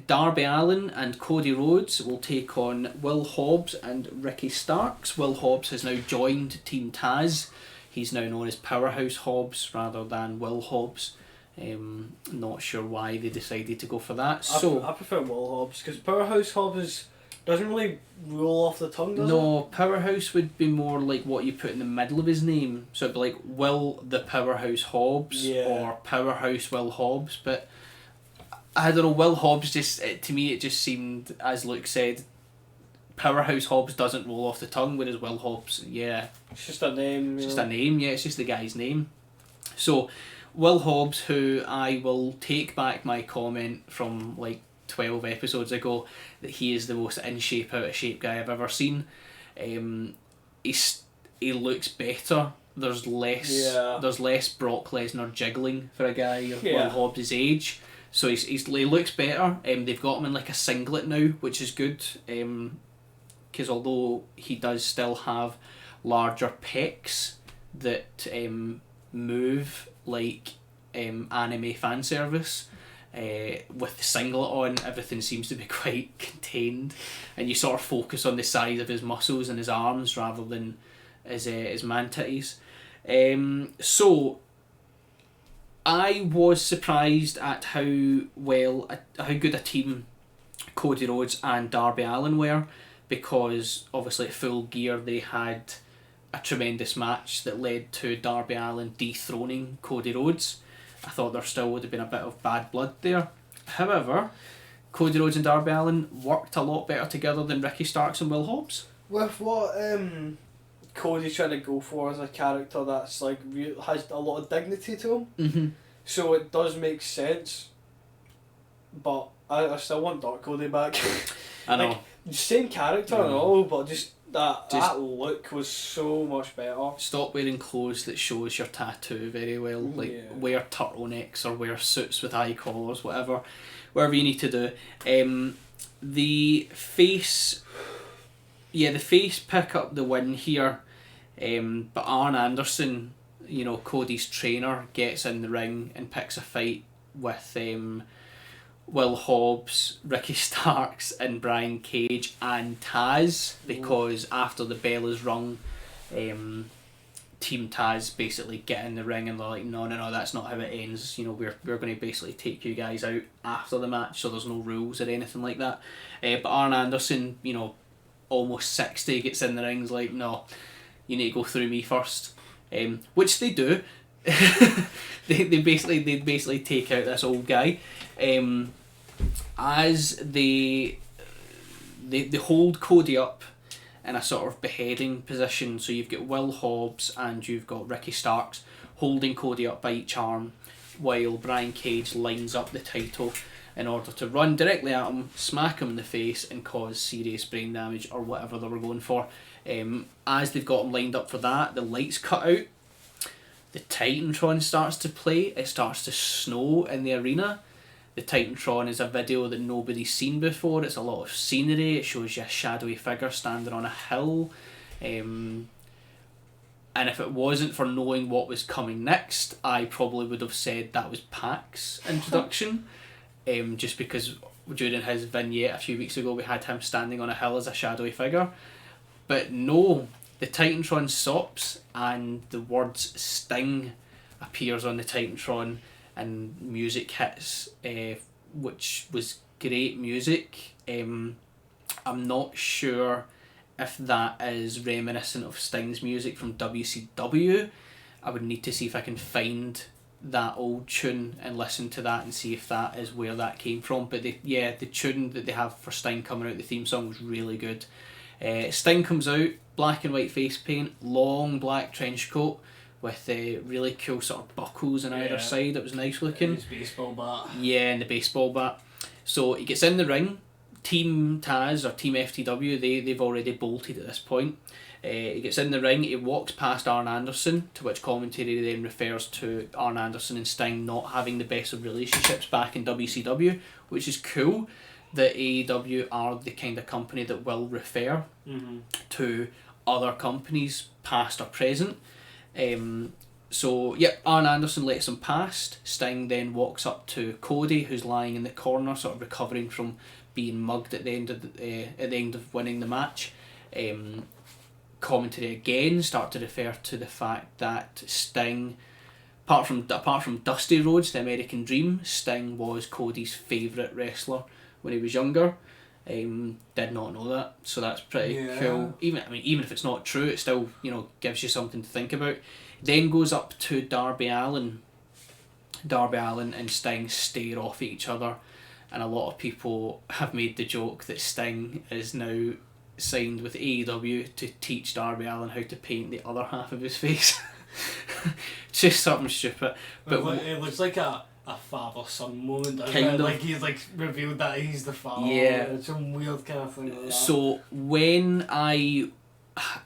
Darby Allin and Cody Rhodes will take on Will Hobbs and Ricky Starks. Will Hobbs has now joined Team Taz. He's now known as Powerhouse Hobbs rather than Will Hobbs. Not sure why they decided to go for that. I prefer Will Hobbs, because Powerhouse Hobbs doesn't really roll off the tongue, does it? No, Powerhouse would be more like what you put in the middle of his name. So it'd be like Will the Powerhouse Hobbs, or Powerhouse Will Hobbs, but I don't know, Will Hobbs to me it just seemed, as Luke said, Powerhouse Hobbs doesn't roll off the tongue, whereas Will Hobbs, yeah. It's just a name. It's just a name, yeah, it's just the guy's name. So, Will Hobbs, who I will take back my comment from like 12 episodes ago, that he is the most in shape, out of shape guy I've ever seen. He looks better. There's less Brock Lesnar jiggling for a guy of Will Hobbs' age. So he looks better. They've got him in like a singlet now, which is good. Because although he does still have larger pecs that move like anime fan service. With the singlet on, everything seems to be quite contained, and you sort of focus on the size of his muscles and his arms rather than his man titties. So I was surprised at how good a team Cody Rhodes and Darby Allin were, because obviously at Full Gear they had a tremendous match that led to Darby Allin dethroning Cody Rhodes. I thought there still would have been a bit of bad blood there. However, Cody Rhodes and Darby Allin worked a lot better together than Ricky Starks and Will Hobbs. With what Cody's trying to go for as a character that's like has a lot of dignity to him, Mm-hmm. so it does make sense. But I still want Dark Cody back. I know. Like, same character and all, but just that look was so much better. Stop wearing clothes that shows your tattoo very well. Like, Yeah. wear turtlenecks or wear suits with high collars, whatever you need to do. The face pick up the win here, but Arn Anderson, Cody's trainer, gets in the ring and picks a fight with Will Hobbs, Ricky Starks and Brian Cage and Taz, because after the bell is rung, Team Taz basically get in the ring and they're like, no, that's not how it ends. We're going to basically take you guys out after the match, so there's no rules or anything like that. But Arn Anderson, almost 60, gets in the ring, is like, no, you need to go through me first, which they do. they basically take out this old guy. As they hold Cody up in a sort of beheading position, so you've got Will Hobbs and you've got Ricky Starks holding Cody up by each arm, while Brian Cage lines up the title in order to run directly at him, smack him in the face and cause serious brain damage or whatever they were going for. As they've got him lined up for that, the lights cut out, the Titantron starts to play, it starts to snow in the arena. The Titantron is a video that nobody's seen before. It's a lot of scenery. It shows you a shadowy figure standing on a hill. And if it wasn't for knowing what was coming next, I probably would have said that was Pac's introduction. Just because during his vignette a few weeks ago we had him standing on a hill as a shadowy figure. But no, the Titantron stops and the words Sting appears on the Titantron and music hits, which was great music. I'm not sure if that is reminiscent of Sting's music from WCW. I would need to see if I can find that old tune and listen to that and see if that is where that came from. But the tune that they have for Sting coming out, the theme song, was really good. Sting comes out, black and white face paint, long black trench coat with really cool sort of buckles on either side. It was nice looking. His baseball bat. Yeah, and the baseball bat. So he gets in the ring. Team Taz or Team FTW, they've already bolted at this point. He gets in the ring, he walks past Arn Anderson, to which commentary then refers to Arn Anderson and Sting not having the best of relationships back in WCW, which is cool that AEW are the kind of company that will refer to other companies, past or present. So Arn Anderson lets him past. Sting then walks up to Cody, who's lying in the corner, sort of recovering from being mugged at the end of winning the match. Commentary again start to refer to the fact that Sting, apart from Dusty Rhodes, the American Dream, Sting was Cody's favourite wrestler when he was younger. Did not know that, so that's pretty cool. Even if it's not true, it still gives you something to think about. Then goes up to Darby Allin. Darby Allin and Sting stare off at each other, and a lot of people have made the joke that Sting is now signed with AEW to teach Darby Allin how to paint the other half of his face. Just something stupid. But it looks like a father-son moment, doesn't kind it? of. Like he's like revealed that he's the father. Yeah. It's some weird kind of thing like that. So when I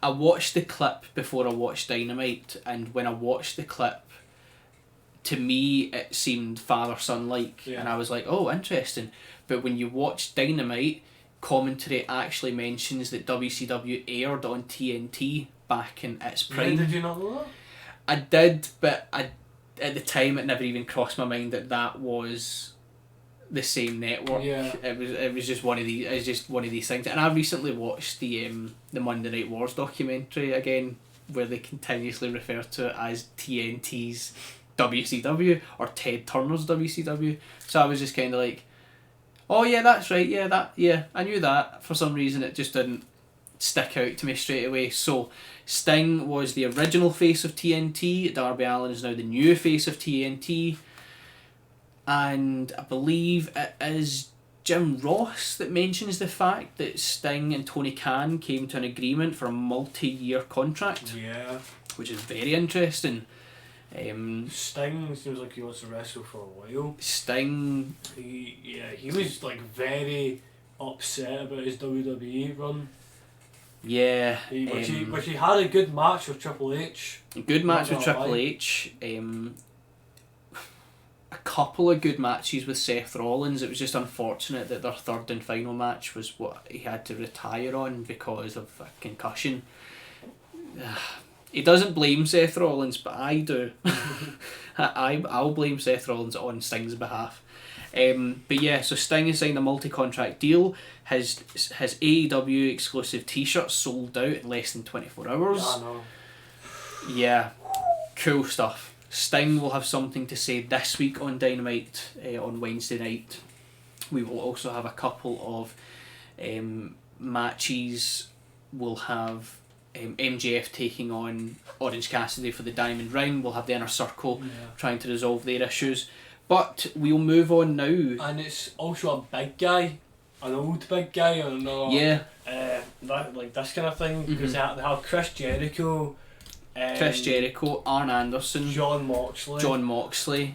watched the clip before I watched Dynamite, and when I watched the clip, to me it seemed father-son like, and I was like, oh, interesting. But when you watch Dynamite, commentary actually mentions that WCW aired on TNT back in its Yeah, prime. did you not know that? I did, but at the time it never even crossed my mind that was the same network. Yeah. It was just one of these. It's just one of these things. And I recently watched the Monday Night Wars documentary again, where they continuously refer to it as TNT's WCW or Ted Turner's WCW. So I was just kind of like, oh yeah, that's right. Yeah, I knew that. For some reason, it just didn't stick out to me straight away. So Sting was the original face of TNT. Darby Allin is now the new face of TNT. And I believe it is Jim Ross that mentions the fact that Sting and Tony Khan came to an agreement for a multi-year contract, Yeah. which is very interesting. Sting seems like he wants to wrestle for a while. Sting, He was like very upset about his WWE run. yeah, Which he had a good match with Triple H. good match Not with gonna Triple lie. H. A couple of good matches with Seth Rollins. It was just unfortunate that their third and final match was what he had to retire on because of a concussion. He doesn't blame Seth Rollins, but I do. I'll blame Seth Rollins on Sting's behalf. But yeah, so Sting has signed a multi-contract deal. His AEW exclusive T-shirts sold out in less than 24 hours. I know. Yeah, cool stuff. Sting will have something to say this week on Dynamite on Wednesday night. We will also have a couple of matches. We'll have MJF taking on Orange Cassidy for the Diamond Ring. We'll have the Inner Circle trying to resolve their issues. But we'll move on now. And it's also a big guy, an old big guy, or no? Yeah, That like this kind of thing. Because Mhm. they have Chris Jericho, Chris Jericho, Arn Anderson, John Moxley. John Moxley.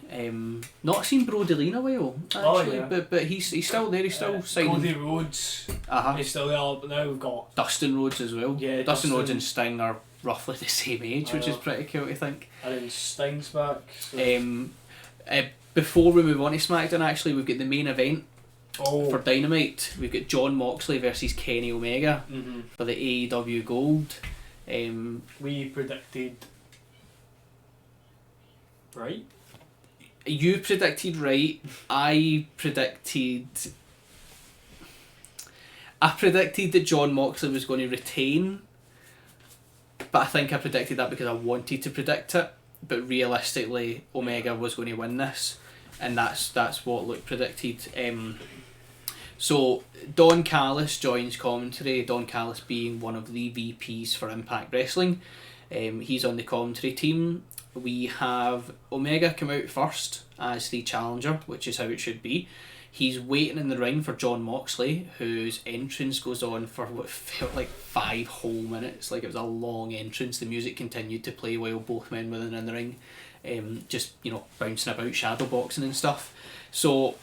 Not seen Brody Lee in a while actually, yeah. but he's still there. He's still signing. Cody Rhodes. Uh-huh. He's still there, but now we've got Dustin Rhodes as well. Yeah, Dustin Rhodes Dustin. and Sting are roughly the same age, I which is know. pretty cool to think. and then Sting's back. So. Before we move on to SmackDown, actually, we've got the main event for Oh. Dynamite. We've got John Moxley versus Kenny Omega Mm-hmm. for the AEW Gold. We predicted. Right. You predicted right. I predicted that John Moxley was going to retain, but I think I predicted that because I wanted to predict it. But realistically, Omega was going to win this, and that's what Luke predicted. So Don Callis joins commentary. Don Callis being one of the VPs for Impact Wrestling. He's on the commentary team. We have Omega come out first as the challenger, which is how it should be. He's waiting in the ring for John Moxley, whose entrance goes on for what felt like 5 whole minutes. Like, it was a long entrance. The music continued to play while both men were in the ring, just, bouncing about, shadow boxing and stuff. So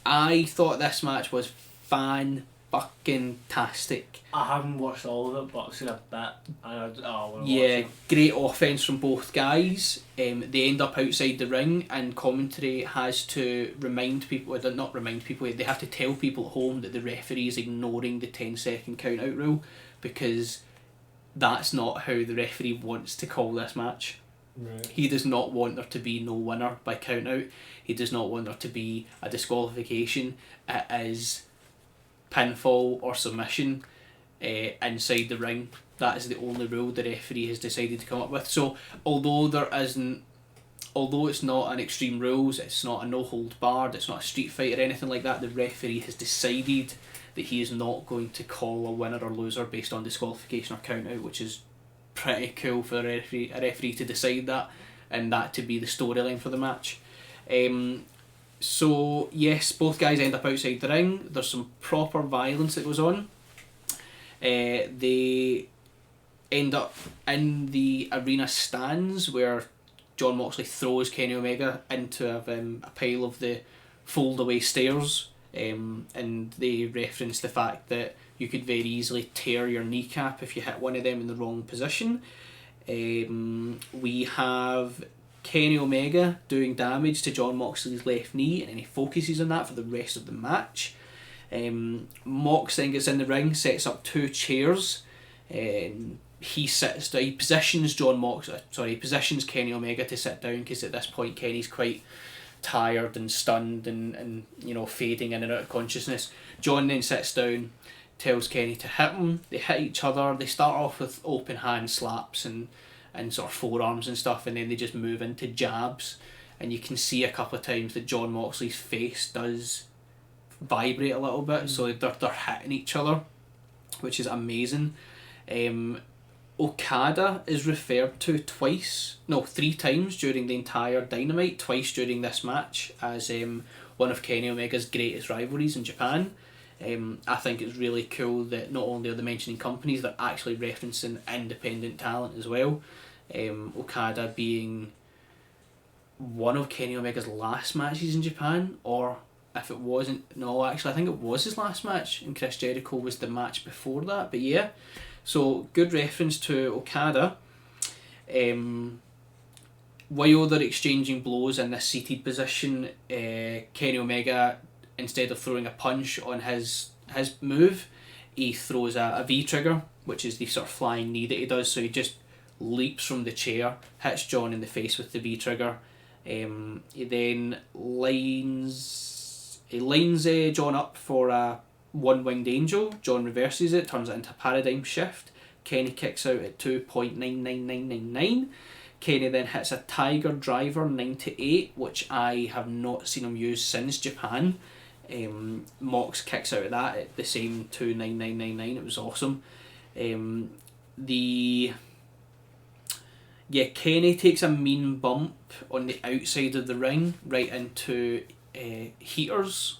I thought this match was fan-fucking-tastic. I haven't watched all of it, but I've seen a bit. And I want to Yeah, watch great offense from both guys. They end up outside the ring, and commentary has to remind people, or not remind people, they have to tell people at home that the referee is ignoring the 10-second count out rule, because that's not how the referee wants to call this match. Right. He does not want there to be no winner by count out. He does not want there to be a disqualification. It is pinfall or submission inside the ring. That is the only rule the referee has decided to come up with. So although it's not an Extreme Rules, it's not a no hold barred, it's not a street fight or anything like that, the referee has decided that he is not going to call a winner or loser based on disqualification or count out, which is pretty cool for a referee to decide that, and that to be the storyline for the match. So yes, both guys end up outside the ring. There's some proper violence that goes on. They end up in the arena stands where John Moxley throws Kenny Omega into a pile of the fold away stairs, and they reference the fact that you could very easily tear your kneecap if you hit one of them in the wrong position. We have Kenny Omega doing damage to John Moxley's left knee, and then he focuses on that for the rest of the match. Mox then gets in the ring, sets up 2 chairs, and he positions he positions Kenny Omega to sit down, because at this point Kenny's quite tired and stunned and fading in and out of consciousness. John then sits down, tells Kenny to hit him. They hit each other. They start off with open hand slaps and sort of forearms and stuff, and then they just move into jabs. And you can see a couple of times that Jon Moxley's face does vibrate a little bit, so they're hitting each other, which is amazing. Okada is referred to three times during the entire Dynamite, twice during this match, as one of Kenny Omega's greatest rivalries in Japan. I think it's really cool that not only are they mentioning companies, they're actually referencing independent talent as well. Okada being one of Kenny Omega's last matches in Japan, or if it wasn't, no, actually I think it was his last match, and Chris Jericho was the match before that, but yeah. So, good reference to Okada. While they're exchanging blows in this seated position, Kenny Omega, instead of throwing a punch on his move, he throws a V-trigger, which is the sort of flying knee that he does. So he just leaps from the chair, hits John in the face with the V-trigger. He then lines John up for a one-winged angel. John reverses it, turns it into a paradigm shift. Kenny kicks out at 2.99999. Kenny then hits a Tiger Driver 9-8, which I have not seen him use since Japan. Mox kicks out of that at the same 2.9999. It was awesome. Kenny takes a mean bump on the outside of the ring, right into heaters.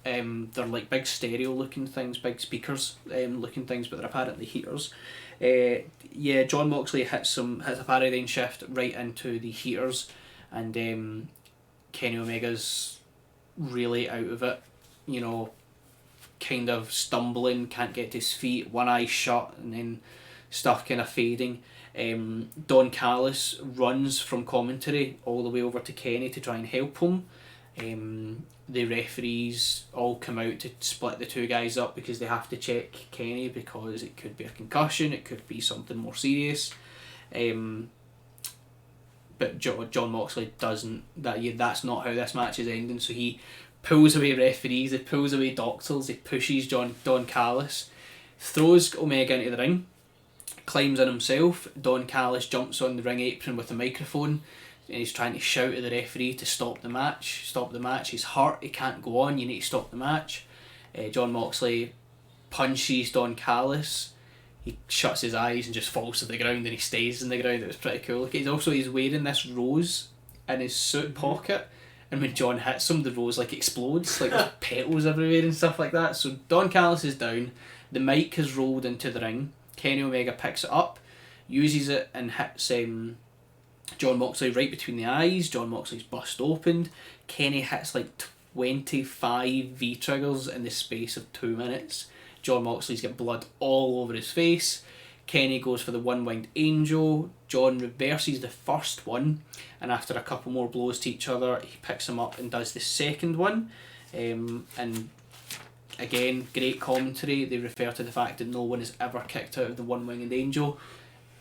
They're like big stereo looking things, big speakers looking things, but they're apparently heaters. Jon Moxley hits a paradigm shift right into the heaters, and Kenny Omega's really out of it, kind of stumbling, can't get to his feet, one eye shut, and then stuff kind of fading. Don Callis runs from commentary all the way over to Kenny to try and help him. The referees all come out to split the two guys up because they have to check Kenny, because it could be a concussion, it could be something more serious. But Jon Moxley doesn't. That's not how this match is ending. So he pulls away referees, he pulls away doctors, he pushes Don Callis, throws Omega into the ring, climbs in himself. Don Callis jumps on the ring apron with a microphone, and he's trying to shout at the referee to stop the match. He's hurt, he can't go on, you need to stop the match. Jon Moxley punches Don Callis. He shuts his eyes and just falls to the ground, and he stays in the ground. It was pretty cool. He's wearing this rose in his suit pocket, and when John hits him, the rose explodes, there's petals everywhere and stuff like that. So Don Callis is down, the mic has rolled into the ring. Kenny Omega picks it up, uses it, and hits Jon Moxley right between the eyes. Jon Moxley's bust opened. Kenny hits 25 V-triggers in the space of 2 minutes. Jon Moxley's got blood all over his face. Kenny goes for the one-winged angel. John reverses the first one, and after a couple more blows to each other, he picks him up and does the second one. And again, great commentary. They refer to the fact that no one has ever kicked out of the one-winged angel,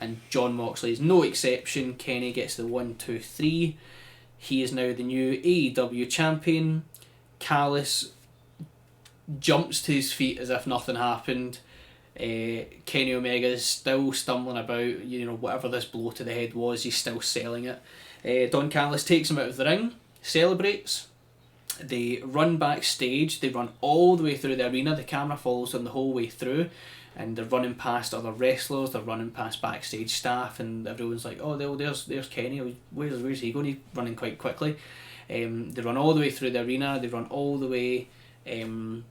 and Jon Moxley is no exception. Kenny gets the 1, 2, 3. He is now the new AEW champion. Callis jumps to his feet as if nothing happened. Kenny Omega is still stumbling about, whatever this blow to the head was, he's still selling it. Don Callis takes him out of the ring, celebrates. They run backstage, they run all the way through the arena, the camera follows them the whole way through, and they're running past other wrestlers, they're running past backstage staff, and everyone's like, oh, there's Kenny, where's he going? He's running quite quickly. They run all the way through the arena, they run all the way through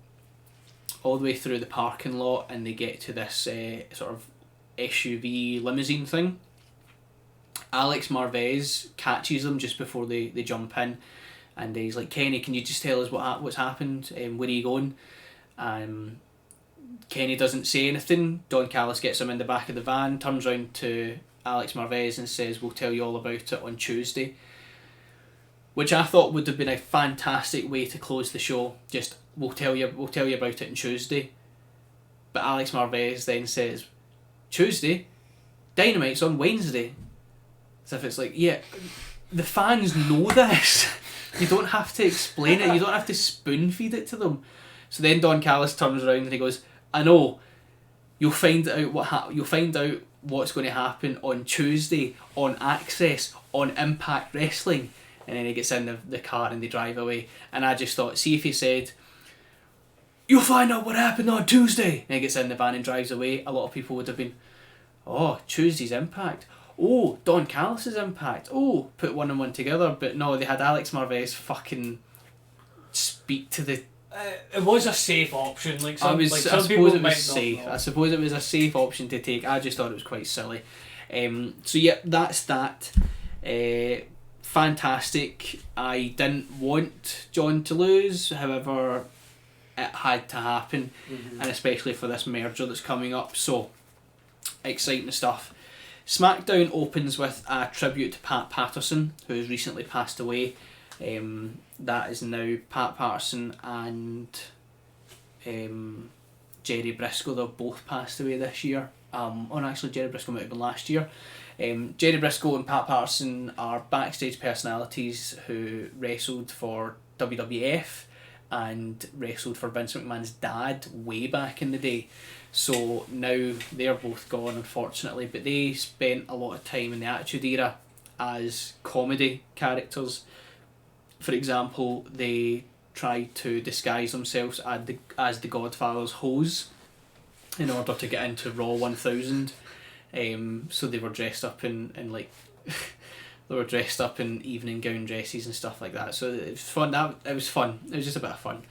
the parking lot, and they get to this sort of SUV limousine thing. Alex Marvez catches them just before they jump in, and he's like, Kenny, can you just tell us what's happened? Where are you going? Kenny doesn't say anything. Don Callis gets him in the back of the van, turns around to Alex Marvez and says, we'll tell you all about it on Tuesday. Which I thought would have been a fantastic way to close the show. Just, we'll tell you about it on Tuesday. But Alex Marvez then says, Tuesday? Dynamite's on Wednesday. As if it's like, yeah, the fans know this. You don't have to explain it. You don't have to spoon feed it to them. So then Don Callis turns around and he goes, I know. You'll find out you'll find out what's going to happen on Tuesday on Access on Impact Wrestling. And then he gets in the car and they drive away. And I just thought, see if he said, you'll find out what happened on Tuesday. And he gets in the van and drives away. A lot of people would have been, oh, Tuesday's Impact. Oh, Don Callis' Impact. Oh, put one and one together. But no, they had Alex Marvez fucking speak to the... It was a safe option. Like some, I some suppose people it might was not safe. know. I suppose it was a safe option to take. I just thought it was quite silly. So yeah, that's that. Fantastic. I didn't want John to lose. However, it had to happen, and especially for this merger that's coming up. So exciting stuff. SmackDown opens with a tribute to Pat Patterson, who has recently passed away. That is now Pat Patterson and Jerry Briscoe. They've both passed away this year. Actually, Jerry Briscoe might have been last year. Jerry Briscoe and Pat Patterson are backstage personalities who wrestled for WWF and wrestled for Vince McMahon's dad way back in the day. So now they're both gone, unfortunately, but they spent a lot of time in the Attitude Era as comedy characters. For example, they tried to disguise themselves as the Godfather's hose in order to get into Raw 1000. So they were dressed up in like they were dressed up in evening gown dresses and stuff like that. So it was fun. It was fun. It was just a bit of fun.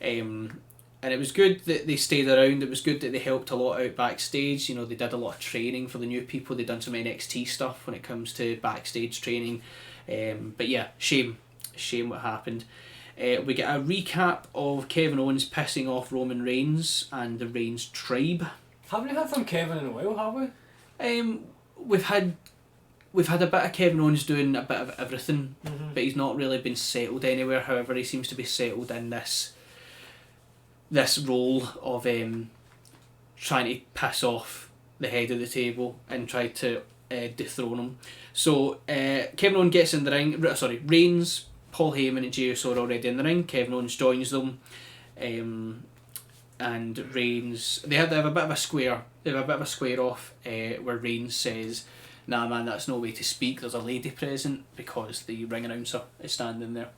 And it was good that they stayed around. It was good that they helped a lot out backstage. You know, they did a lot of training for the new people. They done some NXT stuff when it comes to backstage training. But yeah, shame what happened. We get a recap of Kevin Owens pissing off Roman Reigns and the Reigns tribe. Haven't we heard from Kevin in a while, have we? We've had a bit of Kevin Owens doing a bit of everything, but he's not really been settled anywhere. However, he seems to be settled in this role of trying to piss off the head of the table and try to dethrone him. So Kevin Owens gets in the ring. Reigns, Paul Heyman and Jey Uso are already in the ring. Kevin Owens joins them, and Reigns they have a bit of a square. They have a bit of a square off where Reigns says, "Nah, man, that's no way to speak. There's a lady present," because the ring announcer is standing there.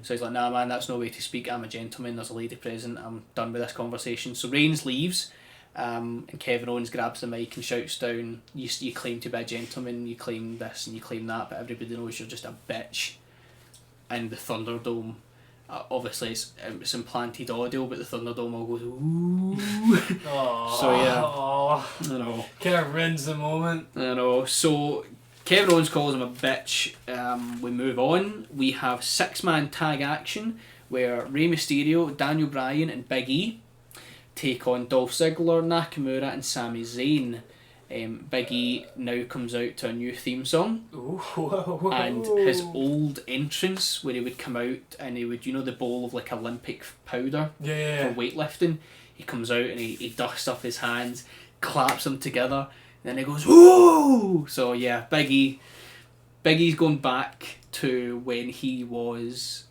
So he's like, "Nah, man, that's no way to speak. I'm a gentleman. There's a lady present. I'm done with this conversation." So Reigns leaves, and Kevin Owens grabs the mic and shouts down, "You claim to be a gentleman. You claim this and you claim that, but everybody knows you're just a bitch." And the Thunderdome, obviously it's implanted audio, but the Thunderdome all goes ooh. So yeah, I know. Kind of ruins the moment. I know. So Kevin Owens calls him a bitch. We move on. We have 6-man tag action where Rey Mysterio, Daniel Bryan and Big E take on Dolph Ziggler, Nakamura and Sami Zayn. Big E now comes out to a new theme song. Ooh. And his old entrance where he would come out and he would, the bowl of like Olympic powder Yeah. for weightlifting. He comes out and he dusts off his hands, claps them together, and then he goes, "Woo!" So yeah, Big E's going back to when he was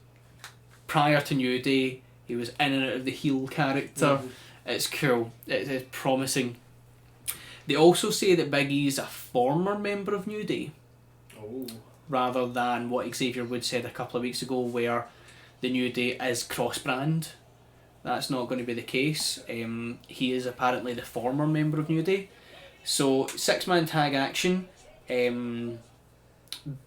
prior to New Day. He was in and out of the heel character. It's cool. It's promising. They also say that Big E's a former member of New Day. Oh. Rather than what Xavier Woods said a couple of weeks ago, where the New Day is cross-brand. That's not going to be the case. He is apparently the former member of New Day. So 6-man tag action. The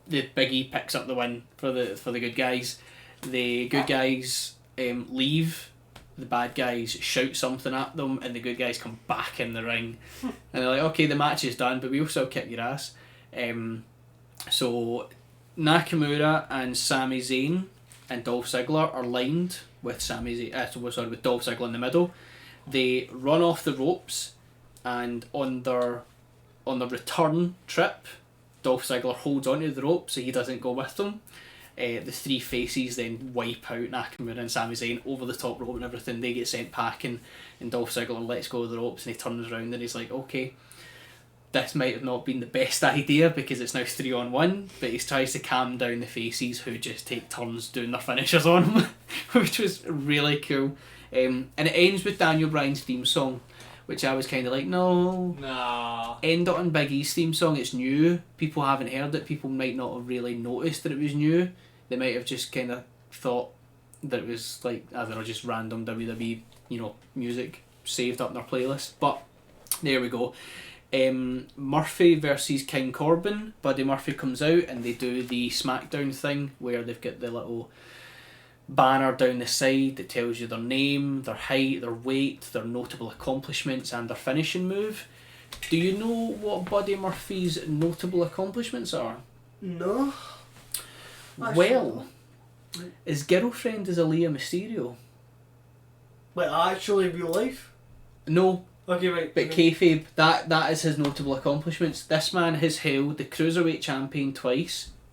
Big E picks up the win for the good guys. The good guys leave. The bad guys shout something at them, and the good guys come back in the ring, and they're like, "Okay, the match is done, but we'll still kick your ass." So Nakamura and Sami Zayn and Dolph Ziggler are lined with with Dolph Ziggler in the middle. They run off the ropes, and on their return trip, Dolph Ziggler holds onto the rope so he doesn't go with them. The three faces then wipe out Nakamura and Sami Zayn over the top rope and everything. They get sent packing, and Dolph Ziggler lets go of the ropes and he turns around and he's like, "Okay, this might have not been the best idea because it's now 3-on-1, but he tries to calm down the faces who just take turns doing their finishers on him, which was really cool. And it ends with Daniel Bryan's theme song, which I was kind of like, no. Nah. End it on Big E's theme song. It's new. People haven't heard it. People might not have really noticed that it was new. They might have just kind of thought that it was like, I don't know, just random WWE, music saved up in their playlist. But there we go. Murphy versus King Corbin. Buddy Murphy comes out and they do the SmackDown thing where they've got the little banner down the side that tells you their name, their height, their weight, their notable accomplishments and their finishing move. Do you know what Buddy Murphy's notable accomplishments are? No. Well, his girlfriend is Aaliyah Mysterio. Like actually real life? No, Okay, right. but okay. kayfabe, that is his notable accomplishments. This man has held the Cruiserweight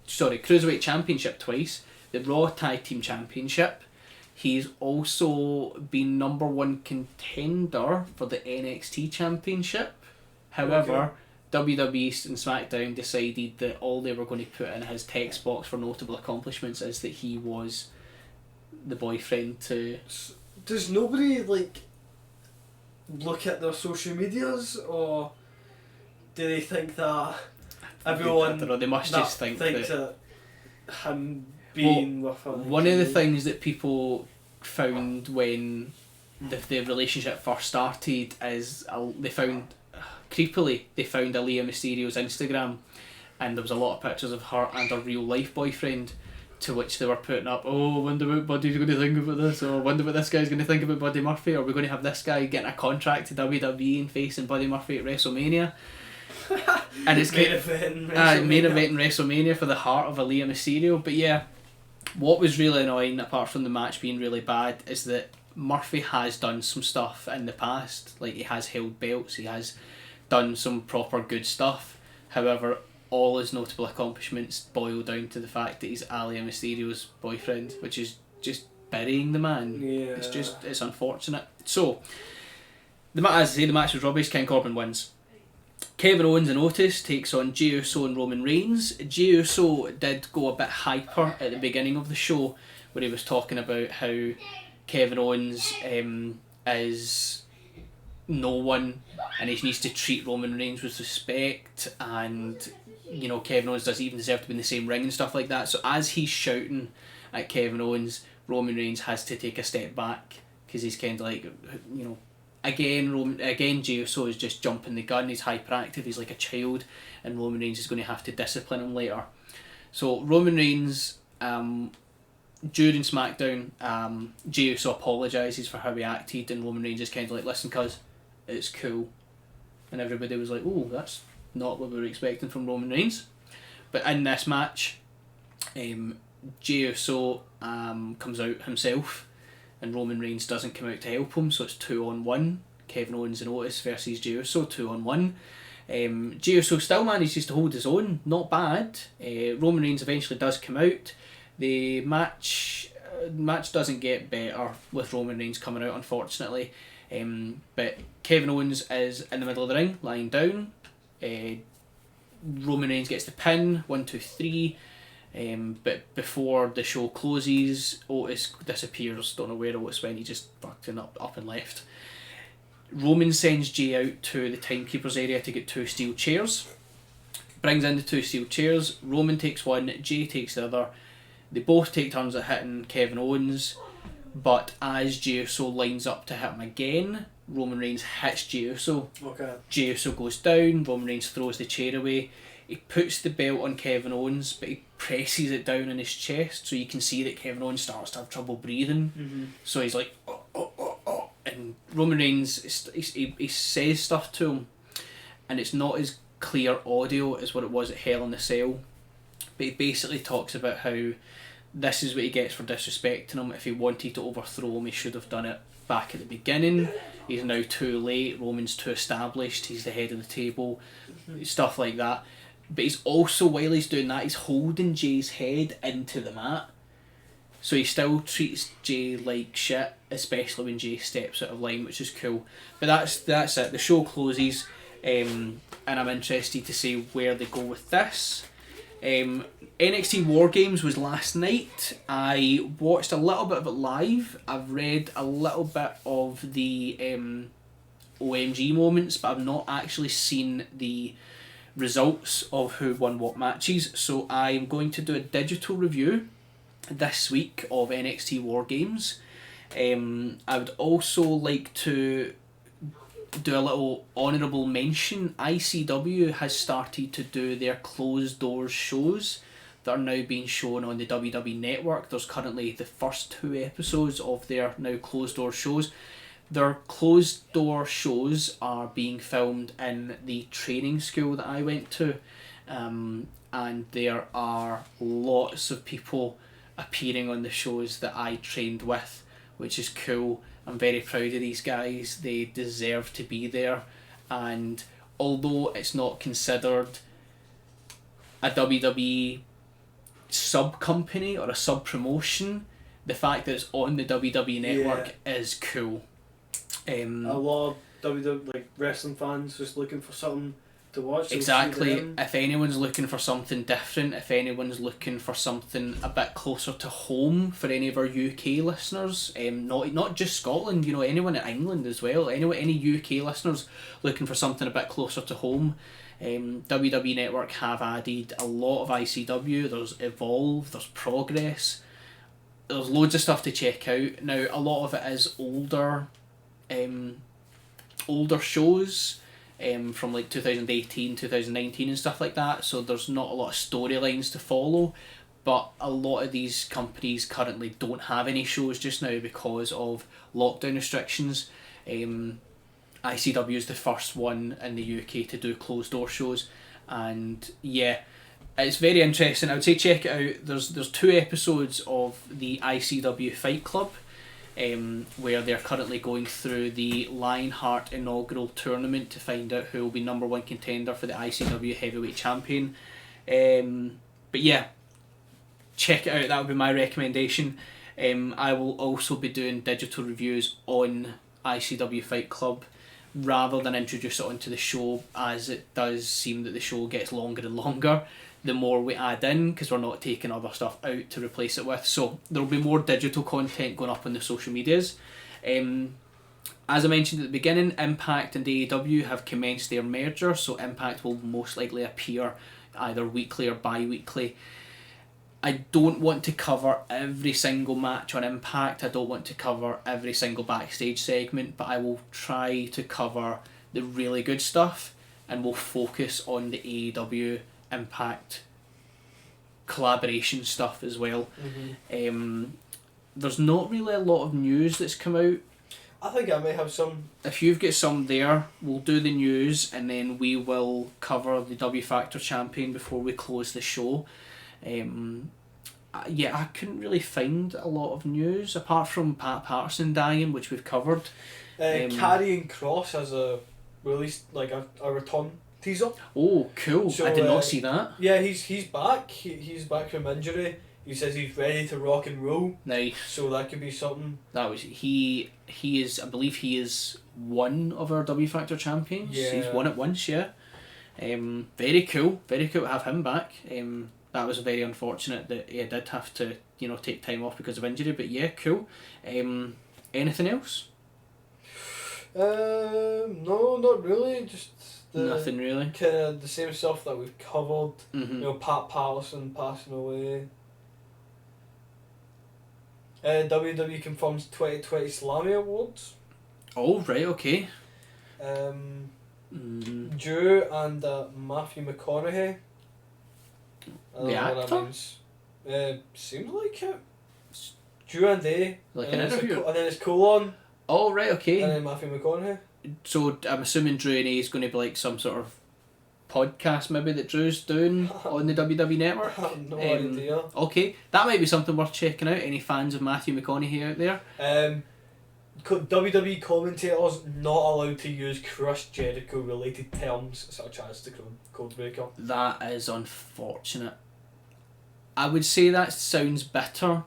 Cruiserweight Championship twice, the Raw Tag Team Championship. He's also been number one contender for the NXT Championship. However, WWE and SmackDown decided that all they were going to put in his text box for notable accomplishments is that he was the boyfriend to... Does nobody look at their social medias, or do they think that everyone I don't know, they must just think thinks that... that him being with her? One of the things that people found when the relationship first started is they found Aaliyah Mysterio's Instagram, and there was a lot of pictures of her and her real life boyfriend, to which they were putting up, oh, I wonder what Buddy's going to think about this, or I wonder what this guy's going to think about Buddy Murphy, or we're going to have this guy getting a contract to WWE and facing Buddy Murphy at WrestleMania. And it's main event in WrestleMania for the heart of Aaliyah Mysterio. But yeah, what was really annoying, apart from the match being really bad, is that Murphy has done some stuff in the past. Like, he has held belts, he has done some proper good stuff. However, all his notable accomplishments boil down to the fact that he's Aaliyah Mysterio's boyfriend, which is just burying the man. Yeah. It's unfortunate. So, the match was rubbish. King Corbin wins. Kevin Owens and Otis takes on Jey Uso and Roman Reigns. Jey Uso did go a bit hyper at the beginning of the show, where he was talking about how Kevin Owens is no one and he needs to treat Roman Reigns with respect, and Kevin Owens doesn't even deserve to be in the same ring and stuff like that. So as he's shouting at Kevin Owens, Roman Reigns has to take a step back, because he's kind of like, again Jey Uso is just jumping the gun. He's hyperactive, he's like a child, and Roman Reigns is going to have to discipline him later. So Roman Reigns, during SmackDown, Jey Uso apologises for how he acted, and Roman Reigns is kind of like, listen cuz, it's cool. And everybody was like, oh, that's not what we were expecting from Roman Reigns. But in this match, Jey Uso comes out himself, and Roman Reigns doesn't come out to help him, so it's 2-on-1. Kevin Owens and Otis versus Jey Uso, 2-on-1. Jey Uso still manages to hold his own, not bad. Roman Reigns eventually does come out. The match doesn't get better with Roman Reigns coming out, unfortunately. But Kevin Owens is in the middle of the ring, lying down. Roman Reigns gets the pin, 1, 2, 3. But before the show closes, Otis disappears. Don't know where Otis went. He just fucking up and left. Roman sends Jey out to the timekeeper's area to get 2 steel chairs. Brings in the 2 steel chairs. Roman takes one, Jey takes the other. They both take turns at hitting Kevin Owens. But as Jey Uso lines up to hit him again, Roman Reigns hits Jey Uso. Okay. Jey Uso goes down, Roman Reigns throws the chair away. He puts the belt on Kevin Owens, but he presses it down on his chest, so you can see that Kevin Owens starts to have trouble breathing. Mm-hmm. So he's like, oh. And Roman Reigns, he says stuff to him, and it's not as clear audio as what it was at Hell in a Cell. But he basically talks about how this is what he gets for disrespecting him. If he wanted to overthrow him, he should have done it back at the beginning. He's now too late. Roman's too established. He's the head of the table. Stuff like that. But he's also, while he's doing that, he's holding Jay's head into the mat. So he still treats Jay like shit, especially when Jay steps out of line, which is cool. But that's it. The show closes. and I'm interested to see where they go with this. NXT War Games was last night. I watched a little bit of it live. I've read a little bit of the OMG moments, but I've not actually seen the results of who won what matches. So I am going to do a digital review this week of NXT War Games. I would also like to do a little honourable mention. ICW has started to do their closed doors shows that are now being shown on the WWE Network. There's currently the first 2 episodes of their now closed door shows. Their closed door shows are being filmed in the training school that I went to, and there are lots of people appearing on the shows that I trained with, which is cool. I'm very proud of these guys. They deserve to be there, and although it's not considered a WWE sub company or a sub promotion, the fact that it's on the WWE Network is cool. A lot of WWE like wrestling fans just looking for something to watch. Exactly. If anyone's looking for something different, if anyone's looking for something a bit closer to home for any of our UK listeners, not just Scotland, anyone in England as well, any UK listeners looking for something a bit closer to home, WWE Network have added a lot of ICW. There's Evolve, there's Progress, there's loads of stuff to check out. Now, a lot of it is older shows, from like 2018, 2019 and stuff like that, so there's not a lot of storylines to follow, but a lot of these companies currently don't have any shows just now because of lockdown restrictions. ICW is the first one in the UK to do closed door shows, and yeah, it's very interesting. I would say check it out. There's 2 episodes of the ICW Fight Club, where they're currently going through the Lionheart inaugural tournament to find out who will be number 1 contender for the ICW Heavyweight Champion. But yeah, check it out. That would be my recommendation. I will also be doing digital reviews on ICW Fight Club rather than introduce it onto the show, as it does seem that the show gets longer and longer the more we add in, because we're not taking other stuff out to replace it with. So there will be more digital content going up on the social medias. As I mentioned at the beginning, Impact and AEW have commenced their merger, so Impact will most likely appear either weekly or bi-weekly. I don't want to cover every single match on Impact. I don't want to cover every single backstage segment, but I will try to cover the really good stuff, and we'll focus on the AEW Impact collaboration stuff as well. There's not really a lot of news that's come out. I think I may have some. If you've got some there, we'll do the news, and then we will cover the W Factor champion before we close the show. I couldn't really find a lot of news apart from Pat Patterson dying, which we've covered. Karrion Kross has a released like a return teaser. Oh, cool! So, I did not see that. Yeah, he's back. He's back from injury. He says he's ready to rock and roll. Nice. So that could be something. That was he is, I believe he is one of our W Factor champions. Yeah. He's won it once, yeah. Very cool. Very cool to have him back. That was very unfortunate that he did have to, take time off because of injury, but yeah, cool. Anything else? No, not really. Just nothing really. Kind of the same stuff that we've covered. Mm-hmm. Pat Patterson passing away. WWE confirms 2020 Slammy Awards. Oh, right, okay. Drew and Matthew McConaughey. I don't The know what actor? that means. Seems like it. Drew and A. Like and an then interview? and then it's colon. Oh, right, okay. And then Matthew McConaughey. So I'm assuming Drew and A is going to be like some sort of podcast maybe that Drew's doing on the WWE Network. I have no idea. Okay, that might be something worth checking out. Any fans of Matthew McConaughey out there? WWE commentators not allowed to use Chris Jericho related terms such as the Codebreaker. That is unfortunate. I would say that sounds bitter,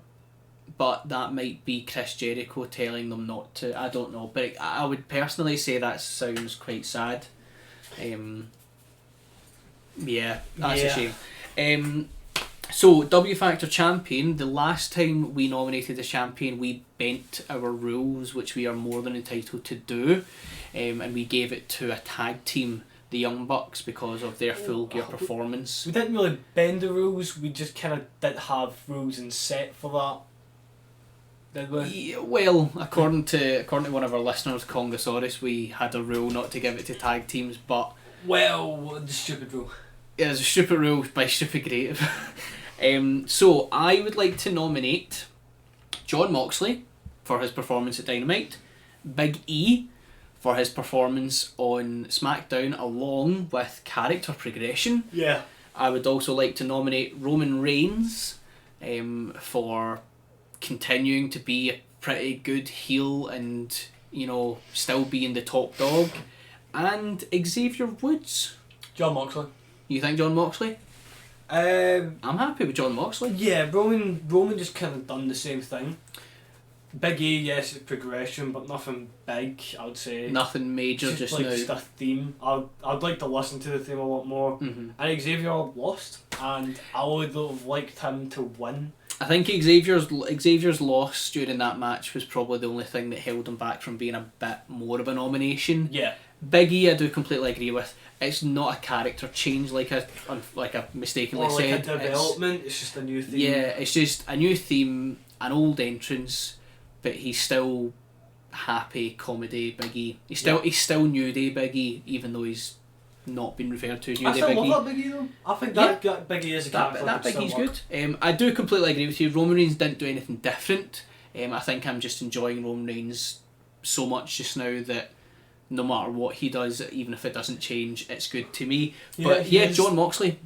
but that might be Chris Jericho telling them not to. I don't know, but I would personally say that sounds quite sad. Yeah, that's Yeah. a shame. So, W Factor Champion, the last time we nominated a champion, we bent our rules, which we are more than entitled to do, and we gave it to a tag team, the Young Bucks, because of their full gear performance. We didn't really bend the rules, we just kind of did have rules and set for that. Did we? Yeah, well, according to one of our listeners, Congosaurus, we had a rule not to give it to tag teams, but Well, the stupid rule. it was a stupid rule by Stupid Creative. So I would like to nominate Jon Moxley for his performance at Dynamite, Big E for his performance on SmackDown along with character progression. Yeah. I would also like to nominate Roman Reigns for continuing to be a pretty good heel and, you know, still being the top dog. And Xavier Woods. Jon Moxley. You think Jon Moxley? I'm happy with Jon Moxley. Yeah, Roman just kind of done the same thing. Big E, yes, it's progression, but nothing big, I would say. Nothing major just like now. just a theme. I'd like to listen to the theme a lot more. Mhm. And Xavier lost, and I would have liked him to win. I think Xavier's loss during that match was probably the only thing that held him back from being a bit more of a nomination. Yeah. Big E, I do completely agree with. It's not a character change like I mistakenly Or like a said. development, it's just a new theme. Yeah, it's just a new theme, an old entrance, but he's still happy comedy Big E. He's still New Day Big E, even though he's not been referred to as New I Day still Big E. love that Big E though. I think that Big E is a character That could Big E's still good. work. I do completely agree with you. Roman Reigns didn't do anything different. I think I'm just enjoying Roman Reigns so much just now that no matter what he does, even if it doesn't change, it's good to me. But he yeah, is- Jon Moxley,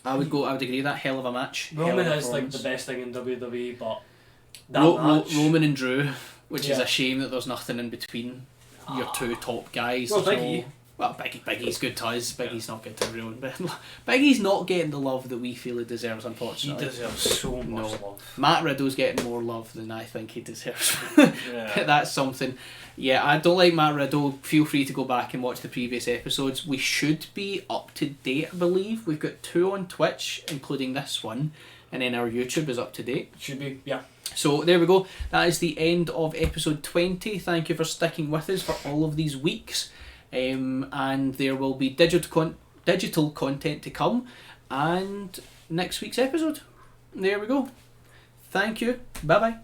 I would agree with that. Hell of a match. Hell Roman of a is like the performance. best thing in WWE, but that match. Roman and Drew, which is Yeah. a shame that there's nothing in between your two top guys. Well, There's Big E. no- Well, Big E's good to us. Big E's not good to everyone. But Big E's not getting the love that we feel he deserves, He unfortunately. deserves so much No. love. Matt Riddle's getting more love than I think he deserves. Yeah. That's something. Yeah, I don't like Matt Riddle. Feel free to go back and watch the previous episodes. We should be up to date, I believe. We've got 2 on Twitch, including this one, and then our YouTube is up to date. Should be, yeah. So there we go. That is the end of episode 20. Thank you for sticking with us for all of these weeks. And there will be digital content to come, and next week's episode. There we go. Thank you. Bye bye.